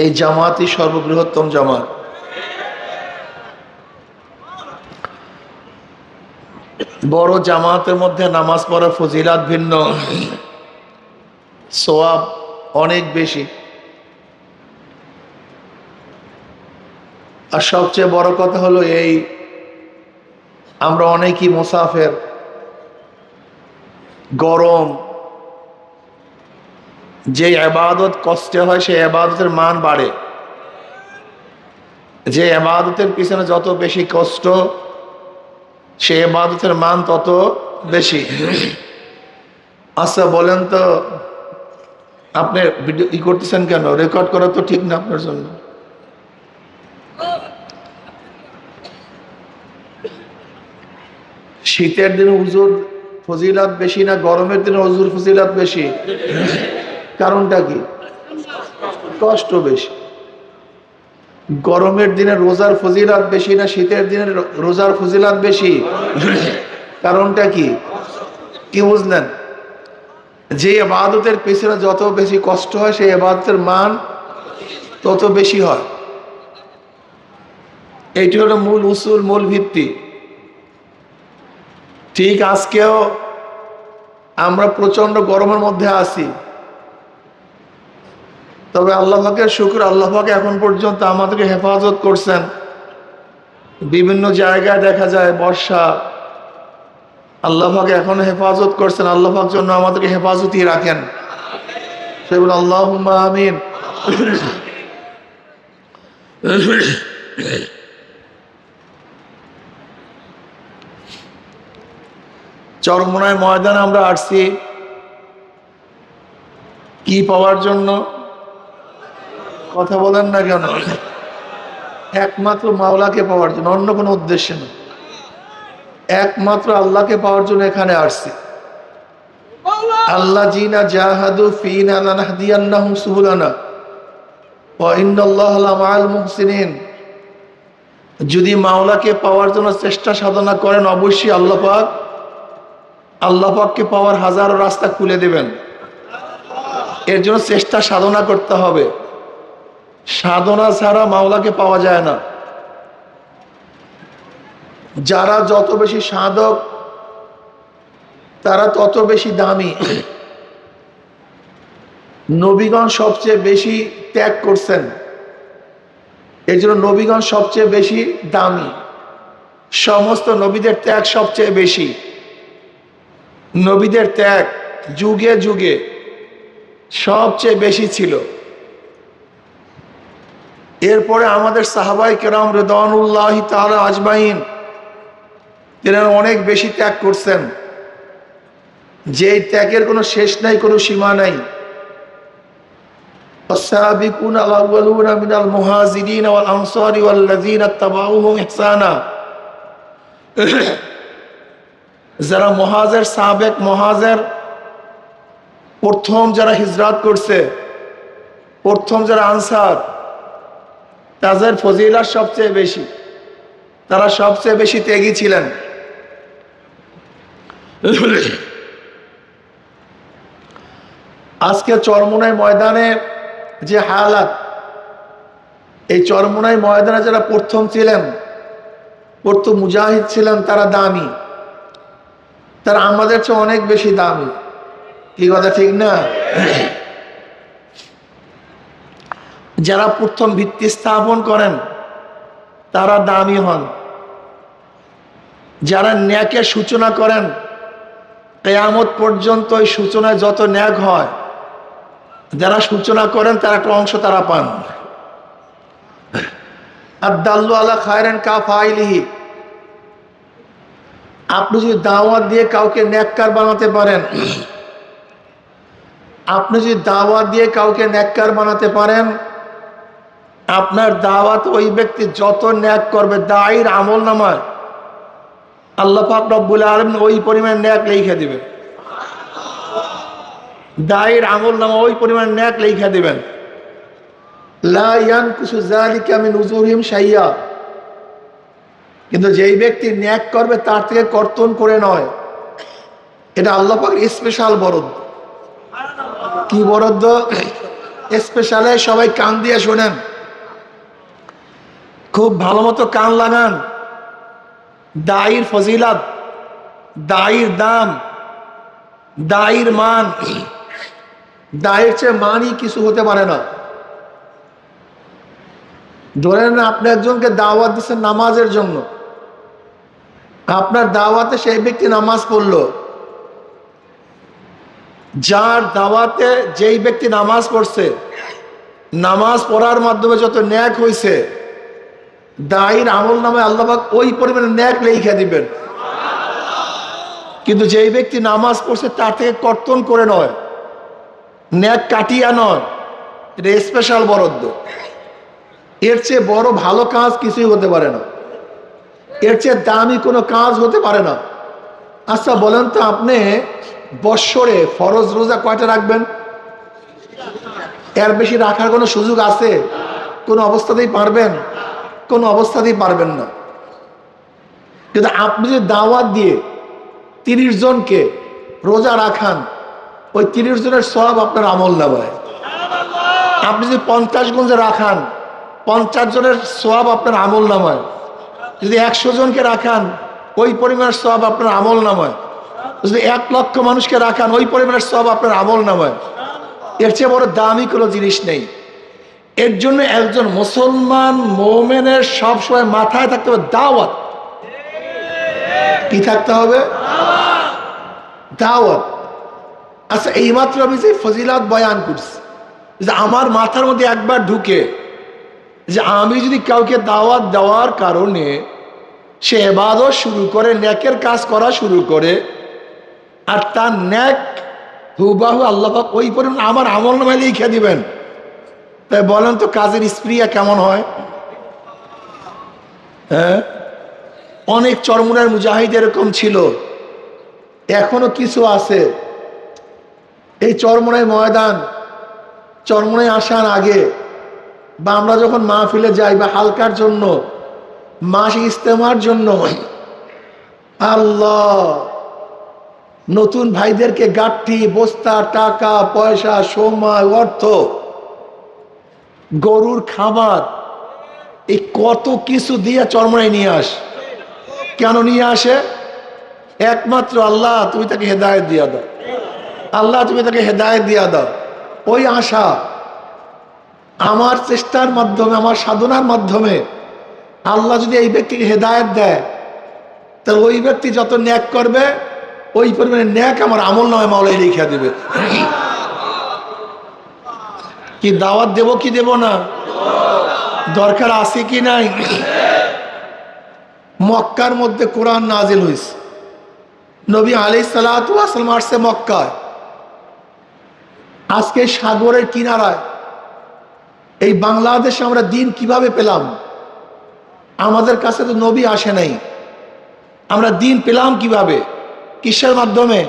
এই জামাতই সর্ববৃহত্তম জামাত। বড় জামাতের মধ্যে নামাজ পড়ার ফজিলাত ভিন্ন, সওয়াব অনেক বেশি। আর সবচেয়ে বড় কথা হলো এই, আমরা অনেকেই মুসাফির, গরম, যে ইবাদত কষ্টে হয় সেই ইবাদতের মান বাড়ে। যে ইবাদতের পিছনে যত বেশি কষ্ট সে ইবাদতের মান তত বেশি। আচ্ছা বলেন তো, আপনি ভিডিও করতেছেন কেন? রেকর্ড করা তো ঠিক না আপনার জন্য। শীতের দিনে হুজুর ফজিলাত বেশি না গরমের দিনে হুজুর ফজিলাত বেশি? কারণটা কি? কষ্ট বেশি। গরমের দিনে রোজার ফজিলাত বেশি না শীতের দিনে রোজার ফজিলাত বেশি? কারণটা কি? কি বুঝলেন? যে ইবাদতের পিছনে যত বেশি কষ্ট হয় সেই ইবাদতের মান তত বেশি হয়। এইটি হলো মূল উসুল, মূল ভিত্তি। ঠিক আজকেও আমরা প্রচন্ড গরমের মধ্যে আছি, তবে আল্লাহ পাকের শুকর, আল্লাহ পাক এখন পর্যন্ত আমাদেরকে হেফাজত করছেন। বিভিন্ন জায়গায় দেখা যায় বর্ষা, আল্লাহ পাক এখন হেফাজত করছেন। আল্লাহ পাক জন্য আমাদেরকে হেফাজতই রাখেন, সেগুলো আল্লাহুম্মা আমিন। চরমোনাই ময়দানে আমরা আসছি কি পাওয়ার জন্য? কথা বলেন না কেন? একমাত্র মাওলাকে পাওয়ার জন্য, অন্য কোনো উদ্দেশ্যে না। একমাত্র আল্লাহকে পাওয়ার জন্য এখানে আসছি। আল্লাযীনা জাহাদু ফীনা লানাহদিয়ান্নাহুম সুবুলানা ওয়া ইন্নাল্লাহা লামাআল মুহসিনিন। যদি মাওলাকে পাওয়ার জন্য চেষ্টা সাধনা করেন, অবশ্যই আল্লাহ পাককে পাওয়ার হাজারো রাস্তা খুলে দেবেন। এর জন্য চেষ্টা সাধনা করতে হবে। সাধনা ছাড়া মাওলাকে পাওয়া যায় না। যারা যত বেশি সাধক তারা তত বেশি দামি। নবীগণ সবচেয়ে বেশি ত্যাগ করছেন, এই জন্য নবীগণ সবচেয়ে বেশি দামি। সমস্ত নবীদের ত্যাগ সবচেয়ে বেশি। নবীদের ত্যাগ যুগে যুগে সবচেয়ে বেশি ছিল। এরপরে আমাদের সাহাবায়ে কেরাম রিদওয়ানুল্লাহি তাআলা আজমাইন, তেনারা অনেক বেশি ত্যাগ করছেন, যে ত্যাগের কোনো শেষ নাই, কোনো সীমা নাই। والسابقون الأولون من المهاجرين والأنصار والذين اتبعوهم إحسانا। যারা মুহাজির, সাবেক মুহাজির, প্রথম যারা হিজরত করছে, প্রথম যারা আনসার, তাদের ফজিলত সবচেয়ে বেশি। তারা সবচেয়ে বেশি ত্যাগী ছিলেন। আজকে চরমোনাই ময়দানে যে হালাত, এই চরমোনাই ময়দানে যারা প্রথম ছিলেন, প্রথম মুজাহিদ ছিলেন, তারা দামি। তারা আমাদের চেয়ে অনেক বেশি দামি। কি কথা ঠিক না? যারা প্রথম ভিত্তি স্থাপন করেন তারা দামি হন। যারা ন্যাকের সূচনা করেন, কিয়ামত পর্যন্ত ওই সূচনায় যত ন্যাক হয়, যারা সূচনা করেন তার একটা অংশ তারা পান। আদ-দাল্লু আলা খায়রিন কাফাইলিহি। আপনি যদি দাওয়াত দিয়ে কাউকে নেককার বানাতে পারেন, আপনি যদি দাওয়াত দিয়ে কাউকে নেককার বানাতে পারেন, আপনার দাওয়াত ওই ব্যক্তি যত ন্যাক করবে, দায়ীর আমল নামায় আল্লাহ পাক রব্বুল আলামিন ওই পরিমাণ ন্যাক লিখে দিবেন। দায়ীর আমল নামা ওই পরিমাণ ন্যাক লিখে দিবেন। লা ইয়ানকুসু যালিকা মিন উজুরিহিম শাইয়্যা। কিন্তু যেই ব্যক্তি ন্যাক করবে তার থেকে কর্তন করে নয়, এটা আল্লাহ পাকের স্পেশাল বরাদ্দ। কি বরাদ্দ? স্পেশালে সবাই কান দিয়ে শোনেন, খুব ভালো মতো কান লাগান। দায়ীর ফজিলত, দায়ীর দাম, দায়ীর মান, দায়ের চেয়ে মানই কিছু হতে পারে না। ধরেন আপনি একজনকে দাওয়াত দিচ্ছেন নামাজের জন্য, আপনার দাওয়াতে সেই ব্যক্তি নামাজ পড়লো, যার দাওয়াতে যেই ব্যক্তি নামাজ পড়ছে, নামাজ পড়ার মাধ্যমে যত ন্যাক হয়েছে, দায়ীর আমল নামে আল্লাহ পাক ওই পরিমাণে ন্যাক লিখে দিবেন। কিন্তু যেই ব্যক্তি নামাজ পড়ছে তার থেকে কর্তন করে নয়, ন্যাক কাটিয়া নয়, এটা স্পেশাল বরাদ্দ। এর চেয়ে বড় ভালো কাজ কিছুই হতে পারে না, এর চেয়ে দামি কোনো কাজ হতে পারে না। আচ্ছা বলেন তো, আপনি বৎসরে ফরজ রোজা কয়টা রাখবেন? এর বেশি রাখার কোনো সুযোগ আছে? কোনো অবস্থাতেই পারবেন? কোনো অবস্থাতেই পারবেন না। কিন্তু আপনি যদি দাওয়াত দিয়ে 30 জনকে রোজা রাখান, ওই 30 জনের সব আপনার আমল নামায়। আপনি যদি 50 গঞ্জে রাখান, 50 জনের সব আপনার আমল নামায়। যদি 100 জনকে রাখান, ওই পরিমাণের সব আপনার আমল নামায়। যদি 1 লক্ষ মানুষকে রাখান, ওই পরিমাণের সব আপনার আমল নামায়। এর চেয়ে বড় দামি কোনো জিনিস নেই। এর জন্য একজন মুসলমান মোমেনের সবসময় মাথায় থাকতে হবে দাওয়াত। কি থাকতে হবে? দাওয়াত। আচ্ছা, এইমাত্র আমি যে ফজিলাত বয়ান করছি, যে আমার মাথার মধ্যে একবার ঢুকে যে আমি যদি কাউকে দাওয়াত দেওয়ার কারণে সে ইবাদত শুরু করে, নেকের কাজ করা শুরু করে, আর তার নেক হুবাহু আল্লাহ পাক ওই পরিমাণ আমার আমল নামায় লিখে দিবেন, তাই বলেন তো কাজের স্প্রিয়া কেমন হয়? হ্যাঁ, অনেক চরমুনার মুজাহিদ এরকম ছিল, এখনো কিছু আছে। এই চরমুনাই ময়দান, চরমুনায় আসার আগে বা আমরা যখন মাহফিলে যাই বা হালকার জন্য, মাসিক ইজতেমার জন্য, আল্লাহ নতুন ভাইদেরকে গাঠি, বস্তা, টাকা পয়সা, সময়, অর্থ, গরুর খাবার, এই কত কিছু দিয়ে চরমুনায় নিয়ে আস। কেন নিয়ে আসে? একমাত্র আল্লাহ তুমি তাকে হেদায়েত দিয়া দাও, আল্লাহ তুমি তাকে হেদায়েত দিয়া দাও। ওই আশা, আমার চেষ্টার মাধ্যমে, আমার সাধনার মাধ্যমে আল্লাহ যদি এই ব্যক্তিকে হেদায়েত দেয়, তাহলে ওই ব্যক্তি যত ন্যাক করবে ওই পরিমাণে ন্যাক আমার আমল নামে মাওলাই লিখে দেবে। কি দাওয়াত দেব কি দেব না? দরকার আছে কি নাই? মক্কার মধ্যে কোরআন নাজিল হয়েছে, নবী আলাইহিস সালাতু ওয়াস সালাম আসছে মক্কায়। আজকে সাগরের কিনারায় এই বাংলাদেশে আমরা দিন কিভাবে পেলাম? আমাদের কাছে তো নবী আসে নাই, আমরা দিন পেলাম কিভাবে? কিসের মাধ্যমে?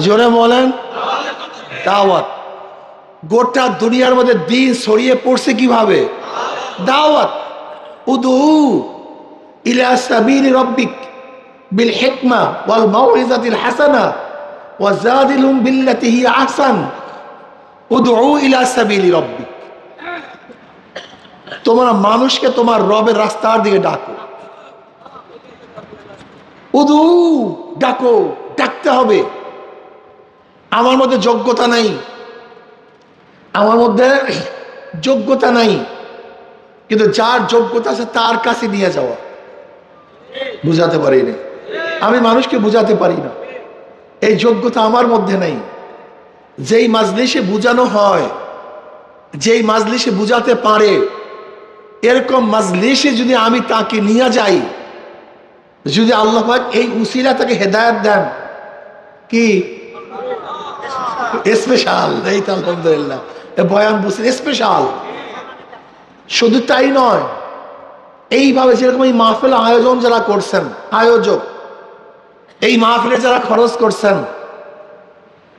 জোরে বলেন। দাওয়াত। গোটা দুনিয়ার মধ্যে দিন ছড়িয়ে পড়ছে কিভাবে? দাওয়াত। উদউ ইলা সাবিলি রাব্বিক বিল হিকমা ওয়াল মাউইযাতিল হাসানা ওয়া জাদিলহুম বিল্লাতি হিয়া আহসান। উদউ ইলা সাবিলি রাব্বিক, তোমরা মানুষকে তোমার রবের রাস্তার দিকে ডাকো। উদু, ডাকো, ডাকতে হবে। আমার মধ্যে যোগ্যতা নাই, আমার মধ্যে যোগ্যতা নাই, কিন্তু যার যোগ্যতা আছে তার কাছে নিয়ে যাওয়া। বুঝাতে পারি না, আমি মানুষকে বুঝাতে পারি না, এই যোগ্যতা আমার মধ্যে নাই। যেই মাজলিসে বুঝানো হয়, যেই মাজলিসে বুঝাতে পারে, এরকম মাজলিসে যদি আমি তাকে নিয়ে যাই, যদি আল্লাহ পাক এই উসিলা তাকে হেদায়েত দেন, কি স্পেশাল। এই তো আলহামদুলিল্লাহ, বয়ান বুঝছেন, স্পেশাল। শুধু তাই নয়, এইভাবে যেরকম এই মাহফিল আয়োজন যারা করছেন, আয়োজক, এই মাহফিলে যারা খরচ করছেন,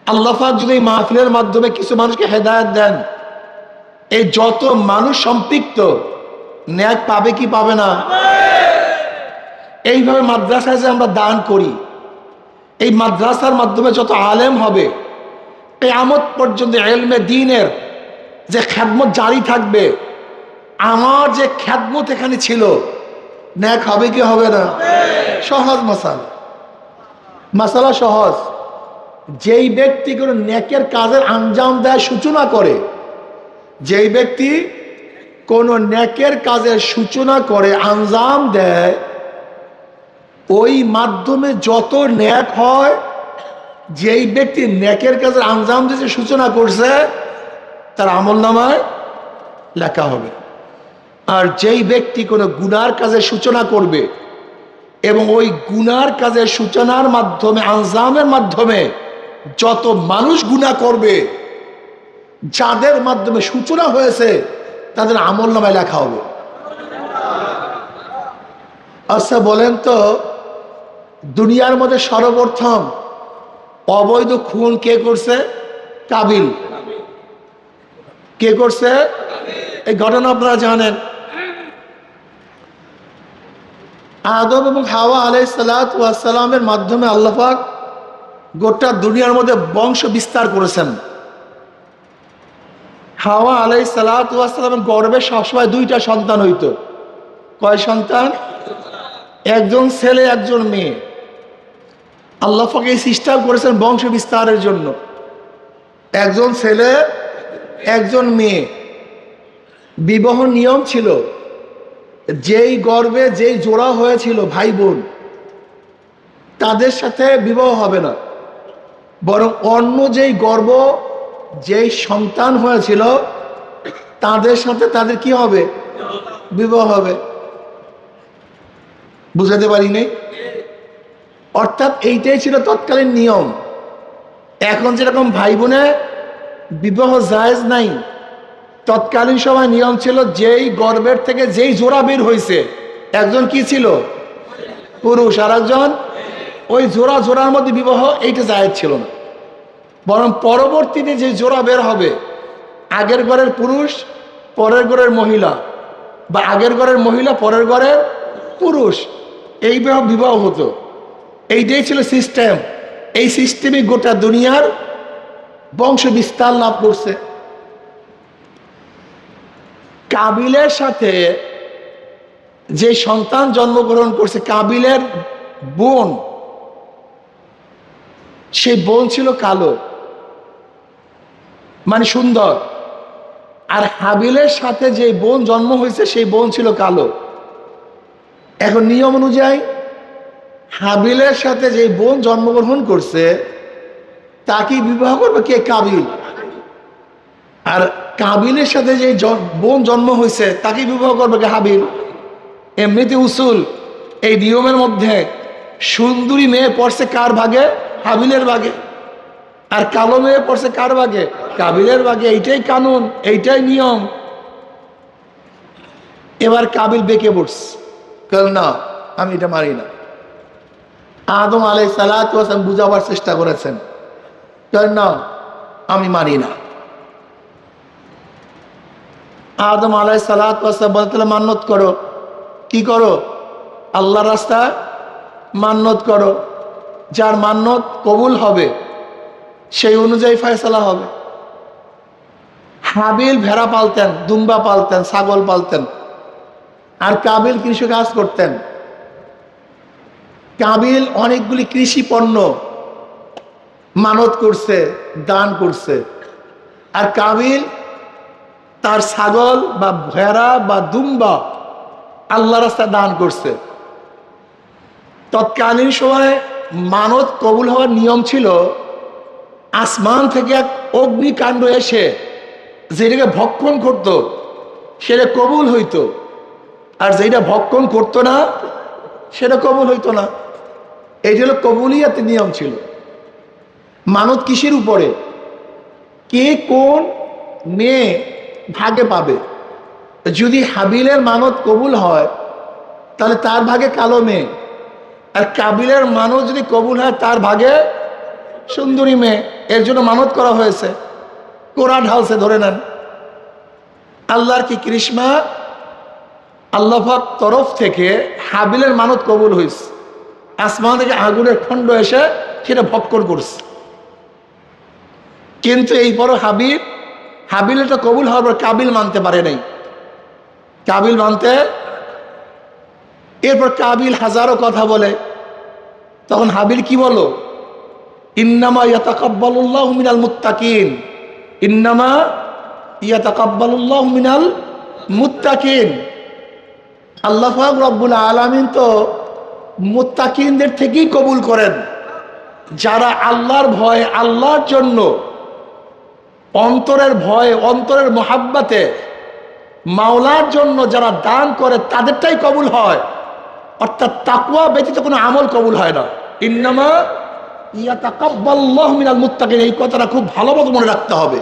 আল্লাহ পাক যদি এই মাহফিলের মাধ্যমে কিছু মানুষকে হেদায়েত দেন, এই যত মানুষ সম্পৃক্ত ন্যায় পাবে কি পাবে না? এইভাবে মাদ্রাসায় যে আমরা দান করি, এই মাদ্রাসার মাধ্যমে যত আলেম হবে, কিয়ামত পর্যন্ত ইলমে দ্বীনের যে খেদমত জারি থাকবে, আমার যে খেদমত এখানে ছিল, ন্যাক হবে কি হবে না? সহজ মাসালা সহজ। যেই ব্যক্তি কোনো নেকের কাজের আঞ্জাম দেয়, সূচনা করে, যেই ব্যক্তি কোনো নেকের কাজের সূচনা করে, আঞ্জাম দেয়, ওই মাধ্যমে যত ন্যাক হয়, যেই ব্যক্তি নেকের কাজের আঞ্জাম দিয়েছে, সূচনা করছে, তার আমলনামায় লেখা হবে। আর যেই ব্যক্তি কোনো গুনার কাজের সূচনা করবে এবং ওই গুনার কাজের সূচনার মাধ্যমে, আঞ্জামের মাধ্যমে যত মানুষ গুনাহ করবে, যাদের মাধ্যমে সূচনা হয়েছে, তাদের আমলনামায় লেখা হবে। আচ্ছা বলেন তো, দুনিয়ার মধ্যে সর্বপ্রথম অবৈধ খুন কে করছে? কাবিল। কে করছে? এই ঘটনা আপনারা জানেন। আদম এবং হাওয়া আলাইহিস সালাতু ওয়াস সালামের মাধ্যমে আল্লাহ পাক গোটা দুনিয়ার মধ্যে বংশ বিস্তার করেছেন। হাওয়া আলাইহিস সালাতু ওয়াস সালামের গর্ভে সবসময় দুইটা সন্তান হইতো। কয় সন্তান? একজন ছেলে, একজন মেয়ে। আল্লাহ পাক এই সিস্টেম করেছেন বংশ বিস্তারের জন্য। একজন ছেলে, একজন মেয়ে। বিবাহ নিয়ম ছিল, যেই গর্ভে যেই জোড়া হয়েছিল ভাই বোন, তাদের সাথে বিবাহ হবে না, বরং অন্য যেই গর্ভ, যেই সন্তান হয়েছিল, তাদের সাথে তাদের কি হবে? বিবাহ হবে। বুঝাতে পারিনি? অর্থাৎ এইটাই ছিল তৎকালীন নিয়ম। এখন যেরকম ভাই বোনে বিবাহ জায়েজ নাই, তৎকালীন সময় নিয়ম ছিল, যেই গর্ভের থেকে যেই জোড়া বের হয়েছে, একজন কি ছিল? পুরুষ, আর একজন, ওই জোড়ার মধ্যে বিবাহ, এইটা জায়েজ ছিল না। বরং পরবর্তীতে যে জোড়া বের হবে, আগের ঘরের পুরুষ পরের ঘরের মহিলা, বা আগের ঘরের মহিলা পরের ঘরের পুরুষ, এই বিবাহ হতো। এইটাই ছিল সিস্টেম। এই সিস্টেমে গোটা দুনিয়ার বংশ বিস্তার লাভ করছে। কাবিলের সাথে যে সন্তান জন্মগ্রহণ করছে, কাবিলের বোন, সেই বোন ছিল কালো, মানে সুন্দর। আর হাবিলের সাথে যে বোন জন্ম হয়েছে, সেই বোন ছিল কালো। এখন নিয়ম অনুযায়ী হাবিলের সাথে যে বোন জন্মগ্রহণ করছে, তাকে বিবাহ করবে কে? কাবিল। আর কাবিলের সাথে যে বোন জন্ম হয়েছে, তাকে বিবাহ করবে কে? হাবিল। এমনিতে উসুল, এই নিয়মের মধ্যে সুন্দরী মেয়ে পড়ছে কার ভাগে? হাবিলের ভাগে। আর কালো মেয়ে পড়ছে কার ভাগে? কাবিলের ভাগে। এইটাই কানুন, এইটাই নিয়ম। এবার কাবিল বেঁকে পড়ছে, না আমি এটা মানি না। আদম আলাইহিস সালাতু ওয়াস সালাম বুঝাবার চেষ্টা করেছেন, না আমি মানি না। আদম আলাইহিস সালাতু ওয়াস সালাম বলতে, মান্নত করো। কি করো? আল্লাহর রাস্তায় মান্নত করো। যার মান্নত কবুল হবে, সেই অনুযায়ী ফয়সালা হবে। হাবিল ভেড়া পালতেন, দুম্বা পালতেন, ছাগল পালতেন, আর কাবিল কৃষি কাজ করতেন। কাবিল অনেকগুলি কৃষি পণ্য মানত করছে, দান করছে। আর কাবিল তার ছাগল বা ভেড়া বা দুম্বা আল্লাহ রাস্তায় দান করছে। তৎকালীন সময়ে মানত কবুল হওয়ার নিয়ম ছিল, আসমান থেকে এক অগ্নিকাণ্ড এসে যেটাকে ভক্ষণ করত, সেটা কবুল হইতো। আর যেটা ভক্ষণ করতো না, সেটা কবুল হইতো না। এইটা হলো কবুলিয়াতের নিয়ম ছিল। মানত কিসের উপরে? কে কোন মেয়ে ভাগে পাবে। যদি হাবিলের মানত কবুল হয়, তাহলে তার ভাগে কালো মেয়ে। আর কাবিলের মানত যদি কবুল হয়, তার ভাগে সুন্দরী মেয়ে। এর জন্য মানত করা হয়েছে, কোরআন ঢালছে, ধরে নেন। আল্লাহর কি কৃষ্ণা, আল্লাহ পাক তরফ থেকে হাবিলের মানত কবুল হয়েছে। আসমান থেকে আগুনের খণ্ড এসে সেটা ভক্ষণ করছে। কিন্তু এই বড় হাবিব হাবিল এটা কবুল হওয়ার পর কাবিল মানতে পারে নাই, কাবিল মানতে, এরপর কাবিল হাজারো কথা বলে। তখন হাবিল কি বলো? ইন্নামা ইয়াতাকাব্বালুল্লাহু মিনাল মুত্তাকিন, ইন্নামা ইয়াতাকাব্বালুল্লাহু মিনাল মুত্তাকিন। আল্লাহ পাক রব্বুল আলামিন তো মুত্তাকিনদের থেকেই কবুল করেন, যারা আল্লাহর ভয়, আল্লাহর জন্য অন্তরের ভয়ে, অন্তরের মহাব্বাতে মাওলার জন্য যারা দান করে তাদেরটাই কবুল হয়। অর্থাৎ তাকওয়া ব্যতীত কোনো আমল কবুল হয় না। ইন্নামা ইয়াতাকাব্বালুল্লাহু মিনাল মুত্তাকিন, এই কথাটা খুব ভালো মতো মনে রাখতে হবে।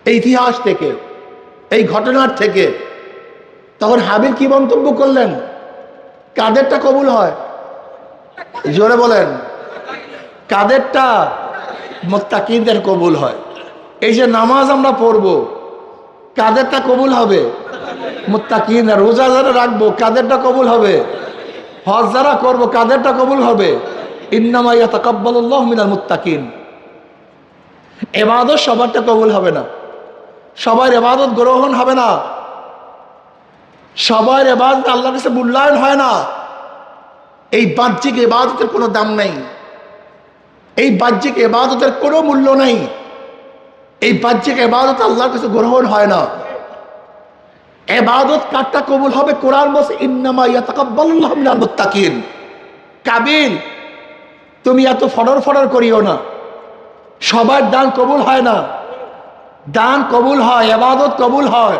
এই ইতিহাস থেকে, এই ঘটনার থেকে তখন হাবিল কি মন্তব্য করলেন? কাদেরটা কবুল হয়? জোরে বলেন, কাদেরটা? মুত্তাকিনদের কবুল হয়। এই যে নামাজ আমরা পড়বো, কাদেরটা কবুল হবে? মুত্তাকিন। রোজা যারা রাখবো, কাদেরটা কবুল হবে? হজ যারা করবো, কাদেরটা কবুল হবে? ইন্নামা ইয়াতাকাব্বালুল্লাহু মিনাল মুত্তাকিন। ইবাদত সবারটা কবুল হবে না, সবার ইবাদত গ্রহণ হবে না, সবার ইবাদত আল্লাহর কাছে মূল্যায়ন হয় না। এই বাহ্যিক ইবাদতের কোনো দাম নেই, এই বাহ্যিক ইবাদতের কোনো মূল্য নেই, এই বাহ্যিক ইবাদত আল্লাহর কাছে গ্রহণ হয় না। ইবাদত কারটা কবুল হবে? কোরআন বলছে ইন্নামা ইয়াতাকাব্বালুল্লাহু মিনাল মুত্তাকিন। কাবিল, তুমি এত ফডর ফডর করিও না, সবার দান কবুল হয় না। দান কবুল হয়, ইবাদত কবুল হয়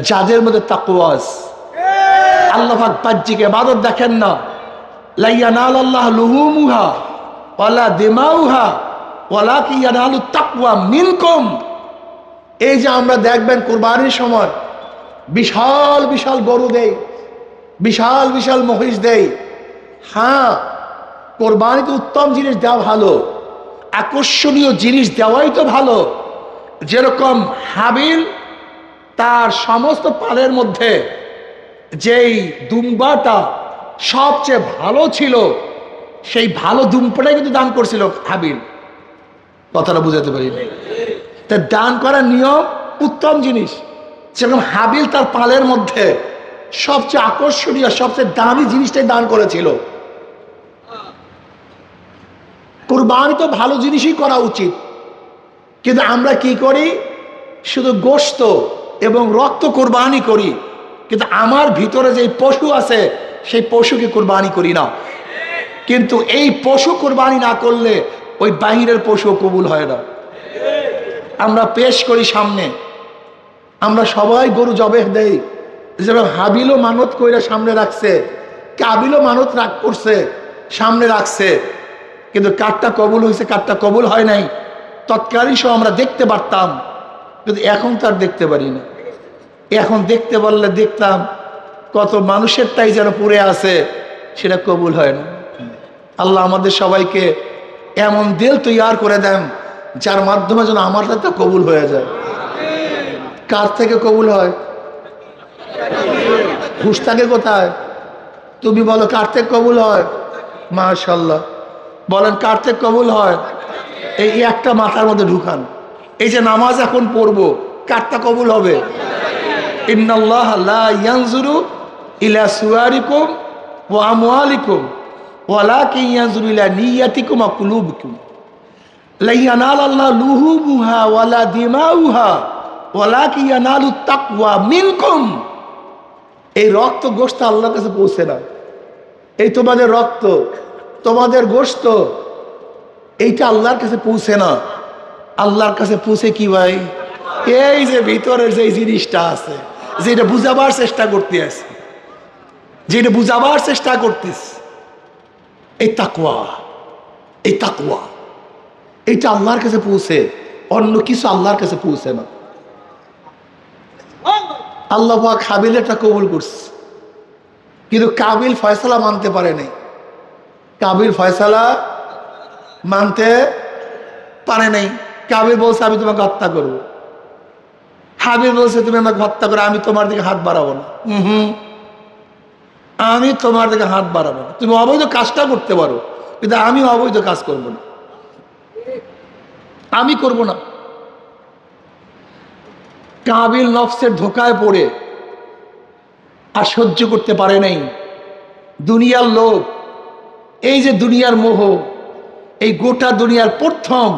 যাদের মধ্যে তাকওয়া আছে। আল্লাহ পাক বাহ্যিক ইবাদত দেখেন না। লা ইয়ানালাল্লাহু লুহুমুহা ওয়ালা দিমাউহা ওয়ালাকিন ইয়ানালুত তাকওয়া মিনকুম। এই যে আমরা দেখবেন কুরবানির সময় বিশাল বিশাল গরু দেই, বিশাল বিশাল মহিষ দেই। হ্যাঁ, কোরবানিতে উত্তম জিনিস দেওয়া ভালো, আকর্ষণীয় জিনিস দেওয়াই তো ভালো। যেরকম হাবিল তার সমস্ত পালের মধ্যে যেই দুম্বাটা সবচেয়ে ভালো ছিল, সেই ভালো দুম্বাটাই কিন্তু দান করছিল হাবিল। কথাটা বুঝাতে পারি না? তা দান করার নিয়ম উত্তম জিনিস। যেরকম হাবিল তার পালের মধ্যে সবচেয়ে আকর্ষণীয়, সবচেয়ে দামি জিনিসটাই দান করেছিল। কুরবানি তো ভালো জিনিসই করা উচিত, কিন্তু আমরা কি করি? শুধু গোশত এবং রক্ত কুরবানি করি, কিন্তু আমার ভিতরে যে পশু আছে সেই পশুকে কুরবানি করি না। কিন্তু এই পশু কুরবানি না করলে ওই বাহিরের পশু কবুল হয় না। আমরা পেশ করি সামনে, আমরা সবাই গরু জবেহ দেই। যেমন হাবিলও মানত কইরা সামনে রাখছে, কাবিলও মানত রাগ করছে সামনে রাখছে, কিন্তু কারটা কবুল হয়েছে কারটা কবুল হয় নাই তৎকালীন সব আমরা দেখতে পারতাম, কিন্তু এখন তো আর দেখতে পারি না। এখন দেখতে পারলে দেখতাম কত মানুষেরটাই যেন পড়ে আছে, সেটা কবুল হয় না। আল্লাহ আমাদের সবাইকে এমন দিল তৈয়ার করে দেন যার মাধ্যমে যেন আমার তো কবুল হয়ে যায়। কার থেকে কবুল হয়? ঘুষ থাকে কোথায়? তুমি বলো কার থেকে কবুল হয়? মাশাআল্লাহ, বলেন কার থেকে কবুল হয়? এই একটা মাথার মধ্যে ঢুকান। এই যে নামাজ এখন পড়বো, কারটা কবুল হবে? ইন্নাল্লাহ লা ইয়ানজুরু ইলা সুওয়ারিকুম ওয়া আমওয়ালিকুম ওয়ালাকিন ইয়ানজুরু ইলা নিয়াতিকুম ওয়া কুলুবিকুম। লা ইয়ানালাল্লাহু লুহুমুহা ওয়ালা দিমাউহা ওয়ালাকিন ইয়ানালুত তাকওয়া মিনকুম। এই রক্ত গোশত আল্লাহর কাছে পৌঁছে না। এই তোমাদের রক্ত, তোমাদের গোশত, এইটা আল্লাহর কাছে পৌঁছে না। আল্লাহর কাছে পৌঁছে কি ভাই? এই যে ভিতরের যে জিনিসটা আছে, যেটা বুঝাবার চেষ্টা করতে আছে, যেটা বুঝাবার চেষ্টা করতেছ, এই তাকওয়া, এই তাকওয়া, এইটা আল্লাহর কাছে পৌঁছে, অন্য কিছু আল্লাহর কাছে পৌঁছে না। আল্লাহ পাক হাবিলটা কবুল করছে, কিন্তু কাবিল ফয়সালা মানতে পারে নাই। কাবিল ফয়সালা মানতে পারে নাই। কাবিল বলছে আমি তোমাকে হত্যা করবো। হাবিল বলছে তুমি আমাকে হত্যা করো, আমি তোমার দিকে হাত বাড়াবো না। আমি তোমার দিকে হাত বাড়াবো না। তুমি অবৈধ কাজটা করতে পারো, কিন্তু আমি অবৈধ কাজ করবো না, আমি করবো না। কাবিল নফসের ধোকায় পড়ে আর সহ্য করতে পারে নাই। দুনিয়ার লোভ, এই যে দুনিয়ার মোহ, এই গোটা দুনিয়ার প্রথম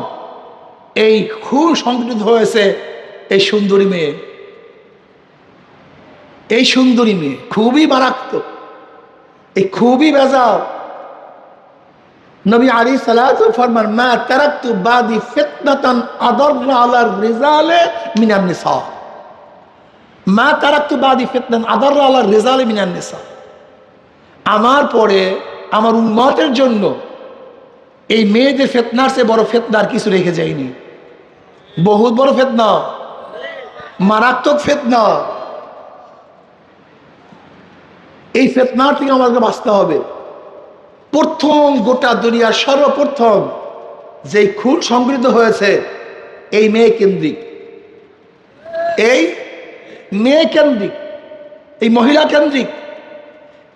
এই খুন সংগঠিত হয়েছে এই সুন্দরী মেয়ে। এই সুন্দরী মেয়ে খুবই মারাত্মক, এই খুবই বেজাল। নবী আলাইহিস সালাতু ফরমান, মা তারাকতু বাদি ফিতনাতান আদাররা আলা রিজালে মিনান নিসা। মা তারাকতু বাদি ফিতনাতান আদাররা আলা রিজালে মিনান নিসা। আমার পরে আমার উম্মতের জন্য এই মেয়েদের ফিতনার চেয়ে বড় ফিতনার কিছু রেখে যায়নি। বহুত বড় ফিতনা, মারাত্মক ফিতনা। এই ফিতনার থেকে আমাদেরকে বাঁচতে হবে। প্রথম গোটা দুনিয়ার সর্বপ্রথম যে খুন সংগঠিত হয়েছে এই মেয়ে কেন্দ্রিক, এই মেয়ে কেন্দ্রিক, এই মহিলা কেন্দ্রিক।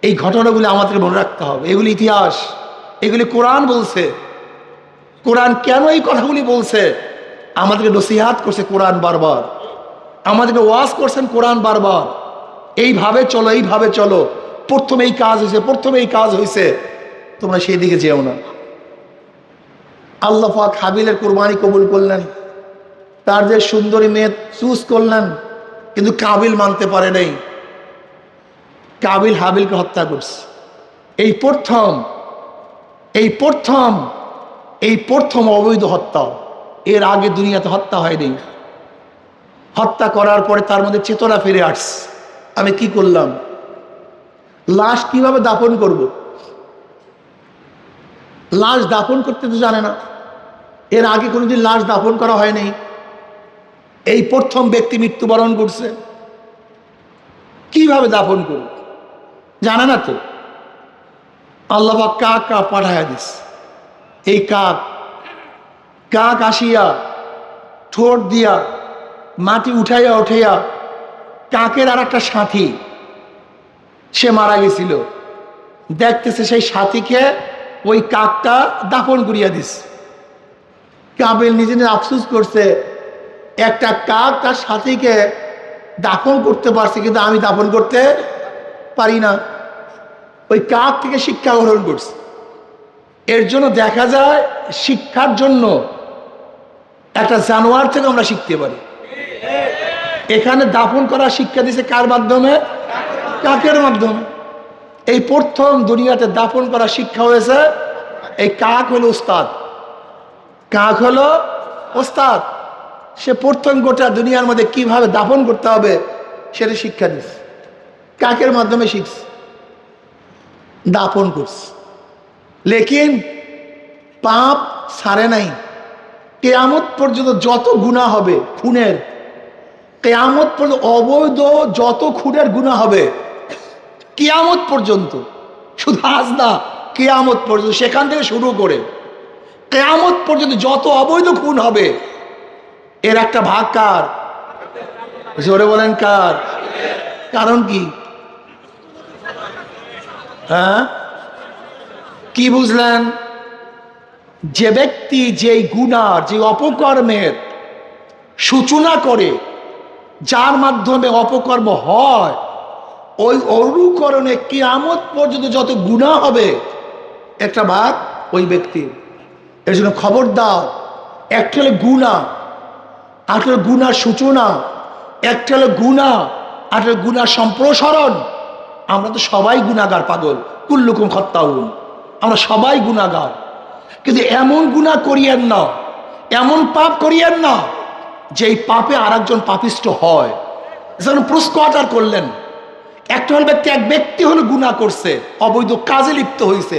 এই ঘটনাগুলি আমাদেরকে মনে রাখতে হবে। এগুলি ইতিহাস, এগুলি কোরআন বলছে। কোরআন কেন এই কথাগুলি বলছে? আমাদেরকে নসিহাত করছে কোরআন বারবার, আমাদেরকে ওয়াজ করছেন কোরআন বারবার, এইভাবে চলো, এইভাবে চলো। প্রথমে এই কাজ হয়েছে, প্রথমে এই কাজ হয়েছে, তোমরা সেই দিকে যেও না। আল্লাহ পাক হাবিলের কুরবানি কবুল করলেন, তার যে সুন্দরী মেয়ে চুজ করলেন, কিন্তু কাবিল মানতে পারে নাই। কাবিল হাবিলকে হত্যা করছে। এই প্রথম, এই প্রথম, এই প্রথম অবৈধ হত্যা। এর আগে দুনিয়াতে হত্যা হয়নি। হত্যা করার পরে তার মধ্যে চেতনা ফিরে আসছে, আমি কি করলাম, লাশ কিভাবে দাফন করব। লাশ দাফন করতে তো জানে না, এর আগে কোনোদিন লাশ দাফন করা হয়নি। এই প্রথম ব্যক্তি মৃত্যুবরণ করছে, কিভাবে দাফন করব জানে না তো। আল্লাহ পাক কাক কাক পাঠাইয়া দিস। এই কাক, কাক আসিয়া ঠোঁট দিয়া মাটি উঠাইয়া উঠাইয়া, কাকের আর একটা সাথী সে মারা গেছিল, দেখতেছে সেই সাথীকে ওই কাকটা দাফন করিয়া দিস। কাবিল নিজে নিজে আফসোস করছে, একটা কাক তার সাথীকে দাফন করতে পারছে, কিন্তু আমি দাফন করতে পারি না। ওই কাক থেকে শিক্ষা গ্রহণ করছে। এর জন্য দেখা যায় শিক্ষার জন্য একটা জানোয়ার থেকে আমরা শিখতে পারি। এখানে দাফন করা শিক্ষা দিছে কার মাধ্যমে? কাকের মাধ্যমে। এই প্রথম দুনিয়াতে দাফন করা শিক্ষা হয়েছে, এই কাক হলো ওস্তাদ। কাক হলো ওস্তাদ। সে প্রথম গোটা দুনিয়ার মধ্যে কিভাবে দাফন করতে হবে সেটা শিক্ষা দিচ্ছে, কাকের মাধ্যমে শিখছে, দাফন করছে। লেকিন পাপ ছাড়ে নাই। কেয়ামত পর্যন্ত যত গুনাহ হবে খুনের, কেয়ামত পর্যন্ত অবৈধ যত খুনের গুনাহ হবে কেয়ামত পর্যন্ত, শুধু আজ না, কেয়ামত পর্যন্ত, সেখান থেকে শুরু করে কেয়ামত পর্যন্ত যত অবৈধ খুন হবে এর একটা ভাগ কার? জোরে বলেন কার? কারণ কি? হ্যাঁ, কি বুঝলেন? যে ব্যক্তি যেই গুনার, যে অপকর্মের সূচনা করে, যার মাধ্যমে অপকর্ম হয়, ওই অনুকরণে কিয়ামত পর্যন্ত যত গুনাহ হবে একটা ভাগ ওই ব্যক্তির। এর জন্য খবরদার, একটা হলো গুনাহ, আর হলো গুনার সূচনা, একটা হলো গুনাহ, আর হলো গুনার সম্প্রসারণ। আমরা তো সবাই গুনাহগার পাগল, কুল্লুকুম খাত্তাউন, আমরা সবাই গুনাহগার। কিন্তু এমন গুনাহ করিয়েন না, এমন পাপ করিয়েন না যেই পাপে আর একজন পাপিষ্ট হয়। যেমন প্রস্কোয়াটার করলেন, একটা হল ব্যক্তি, এক ব্যক্তি হলো গুনাহ করছে, অবৈধ কাজে লিপ্ত হয়েছে,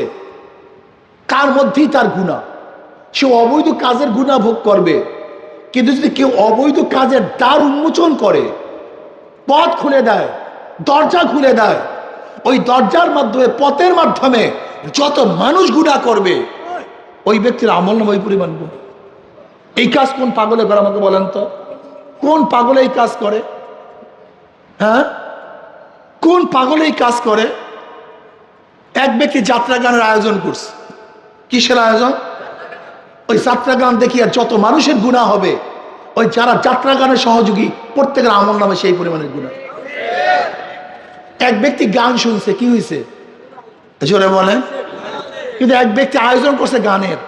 কার মধ্যেই তার গুনাহ, সে অবৈধ কাজের গুনাহ ভোগ করবে। কিন্তু যদি কেউ অবৈধ কাজের দ্বার উন্মোচন করে, পথ খুলে দেয়, দরজা খুলে দেয়, ওই দরজার মাধ্যমে, পথের মাধ্যমে যত মানুষ গুনাহ করবে ওই ব্যক্তির আমল নামা ওই পরিমাণ গুণ। এই কাজ কোন পাগলে করে আমাকে বলেন তো? কোন পাগলে এই কাজ করে? হ্যাঁ, কোন পাগলে এই কাজ করে? এক ব্যক্তি যাত্রা গানের আয়োজন করছে। কিসের আয়োজন? ওই যাত্রা গান দেখিয়া যত মানুষের গুনাহ হবে ওই যারা যাত্রা গানের সহযোগী প্রত্যেকের আমল নামে সেই পরিমাণের গুনাহ। এক ব্যক্তি গান শুনছে, কি হয়েছে জোরে বলেন? কিন্তু এক ব্যক্তি আয়োজন করছে গানের,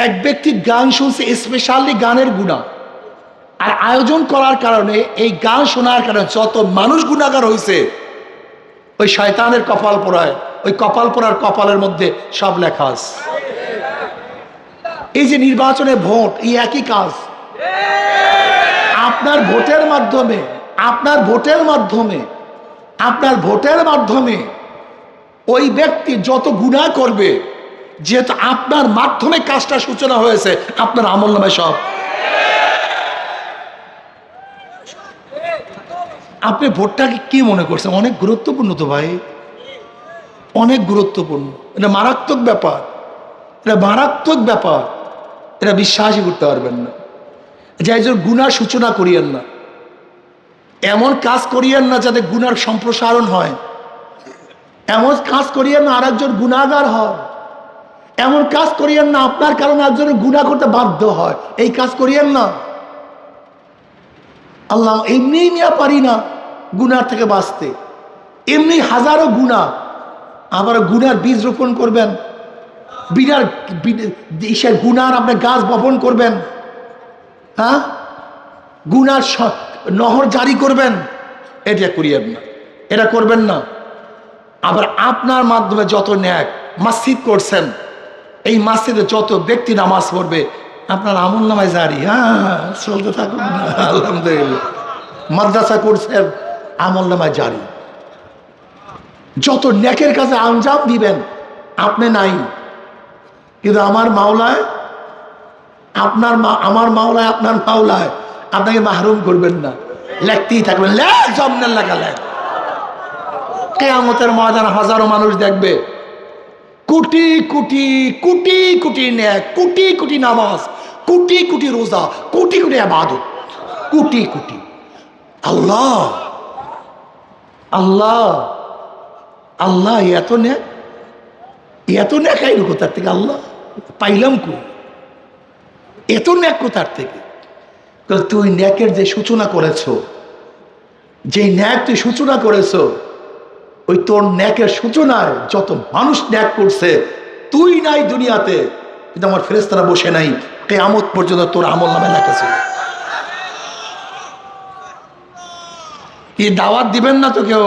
এক ব্যক্তি গান শুনছে স্পেশালি গানের গুনাহ, আর আয়োজন করার কারণে এই গান শোনার কারণে যত মানুষ গুনাহগার হয়েছে ওই শয়তানের কপাল পোড়ায়, ওই কপাল পোড়ার কপালের মধ্যে সব লেখা আছে। এই যে নির্বাচনে ভোট, এই একই কাজ। আপনার ভোটের মাধ্যমে ওই ব্যক্তি যত গুনাহ করবে, যেহেতু আপনার মাধ্যমে কাজটা সূচনা হয়েছে, আপনার আমলনামায় সব। আপনি ভোটটাকে কি মনে করছেন? অনেক গুরুত্বপূর্ণ তো ভাই, অনেক গুরুত্বপূর্ণ। এটা মারাত্মক ব্যাপার, এটা বিশ্বাসই করতে পারবেন না। যাই জন্য গুনার সূচনা করিয়েন না, এমন কাজ করিয়েন না যাতে গুনার সম্প্রসারণ হয়, এমন কাজ করিয়েন না আরেকজন গুনাহগার হয়, এমন কাজ করিয়েন না আপনার কারণে একজনের গুনাহ করতে বাধ্য হয়, এই কাজ করিয়েন না। আল্লাহ এমনি মিয়া পারি না গুনার থেকে বাঁচতে, এমনি হাজারো গুনাহ, আবার গুনার বীজ রোপণ করবেন, বিনার গুনার আপনি গাছ বপন করবেন, হ্যাঁ, গুনার নহর জারি করবেন, এটা করিয়েন না, এটা করবেন না। আবার আপনার মাধ্যমে যত ন্যাক মসজিদ করছেন, এই মসজিদে যত ব্যক্তি নামাজ পড়বে, আপনার আমল নামায় জারি, হ্যাঁ চলতে থাকুন, আলহামদুলিল্লাহ। মাদ্রাসা করছেন, আমল নামায় জারি। যত ন্যাকের কাছে আঞ্জাম দিবেন, আপনি নাই, কিন্তু আমার মাওলায় আপনার আপনাকে মাহরুম করবেন না, লেখতেই থাকবেন, কিয়ামতের ময়দানে হাজারো মানুষ দেখবে, কোটি কোটি কোটি কোটি ন্যাক, কোটি কোটি নামাজ, কোটি কোটি রোজা, কোটি কোটি ইবাদত, কোটি কোটি। আল্লাহ আল্লাহ আল্লাহ, এত ন্যাক আইলো কোথার থেকে? আল্লাহ পাইলাম কো এত ন্যাক কোথার থেকে? তুই ন্যাকের যে সূচনা করেছো, যে ন্যাক তুই সূচনা করেছো, ওই তোর ন্যাকের সূচনায় যত মানুষ ন্যাক করছে, তুই নাই দুনিয়াতে, কিন্তু আমার ফেরেশতারা বসে নাই, কিয়ামত পর্যন্ত তোর আমল নামে লেখা ছিল। কি দাওয়াত দিবেন না তো কেউ?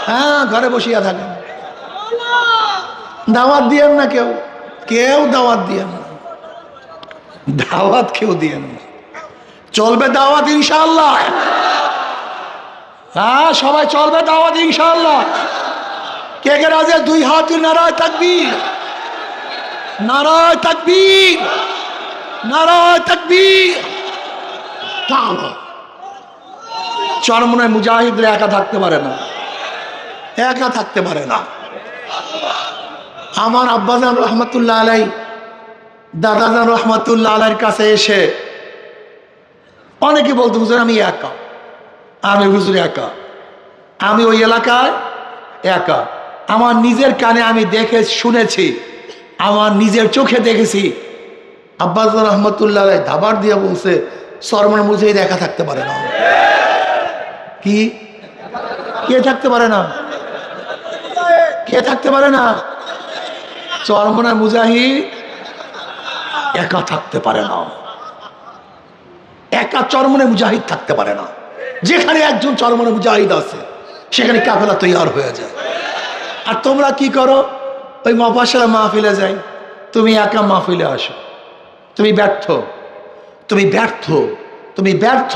হ্যাঁ, ঘরে বসিয়া থাকেন, দাওয়াত দিয়েন না, কেউ দাওয়াত দিয়েন না, দাওয়াত কেউ দিয়েন না। চলবে দাওয়াত ইনশাআল্লাহ, হ্যাঁ সবাই চলবে দাওয়াত ইনশাআল্লাহ। কে কে রাজি? দুই হাত, নারায়ে তাকবীর, নারায়ে তাকবীর, নারায়ে তাকবীর। চরমনায় মুজাহিদরা একা থাকতে পারে না, একা থাকতে পারে না। আমার আব্বাজান রহমতুল্লাহ আলাই, দাদাজান রহমতুল্লাহ আলাইয়ের কাছে এসে অনেকে বলতো, হুজুর আমি একা, আমি হুজুর একা, আমি ওই এলাকায় একা। আমার নিজের কানে আমি দেখে শুনেছি, আমার নিজের চোখে দেখেছি। আব্বাজান রহমতুল্লাহ আলাই ধাবার দিয়ে বলছে, চরমনায় মুজাহিদ একা থাকতে পারে না। কি কে থাকতে পারে না? কে থাকতে পারে না? চরমনায় মুজাহিদ একা থাকতে পারে না, একা চরমনায় মুজাহিদ থাকতে পারে না। যেখানে একজন চরমনায় মুজাহিদ আছে, সেখানে কাফেলা তৈয়ার হয়ে যায়। আর তোমরা কি করো? ওই মফাসলা মাহফিলে যাই, তুমি একা মাহফিলে আসো, তুমি ব্যর্থ, তুমি ব্যর্থ, তুমি ব্যর্থ।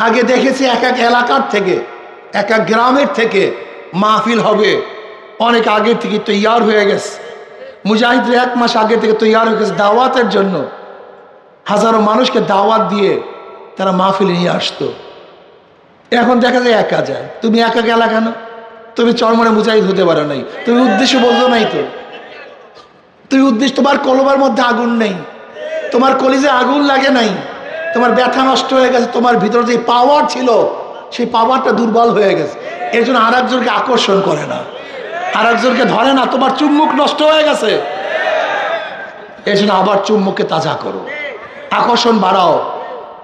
আগে দেখেছি এক এক এলাকার থেকে, এক এক গ্রামের থেকে মাহফিল হবে, অনেক আগে থেকে তৈয়ার হয়ে গেছে। মুজাহিদরা 1 মাস আগে থেকে তৈয়ার হয়ে গেছে দাওয়াতের জন্য, হাজারো মানুষকে দাওয়াত দিয়ে তারা মাহফিলে নিয়ে আসতো। এখন দেখা যায় একা যায়। তুমি একা গেলা কেন? তুমি চরমনায় মুজাহিদ হতে পারো নাই, তুমি উদ্দেশ্য বলতো নাই তো, তুমি উদ্দেশ্য, তোমার কলবার মধ্যে আগুন নেই, তোমার কলিজে আগুন লাগে নাই, তোমার ব্যথা নষ্ট হয়ে গেছে, তোমার ভিতরে যে পাওয়ার ছিল সেই পাওয়ারটা দুর্বল হয়ে গেছে। এর জন্য আর একজনকে আকর্ষণ করে না, আর একজনকে ধরে না, তোমার চুম্বক নষ্ট হয়ে গেছে। এর জন্য আবার চুম্বককে তাজা করো, আকর্ষণ বাড়াও,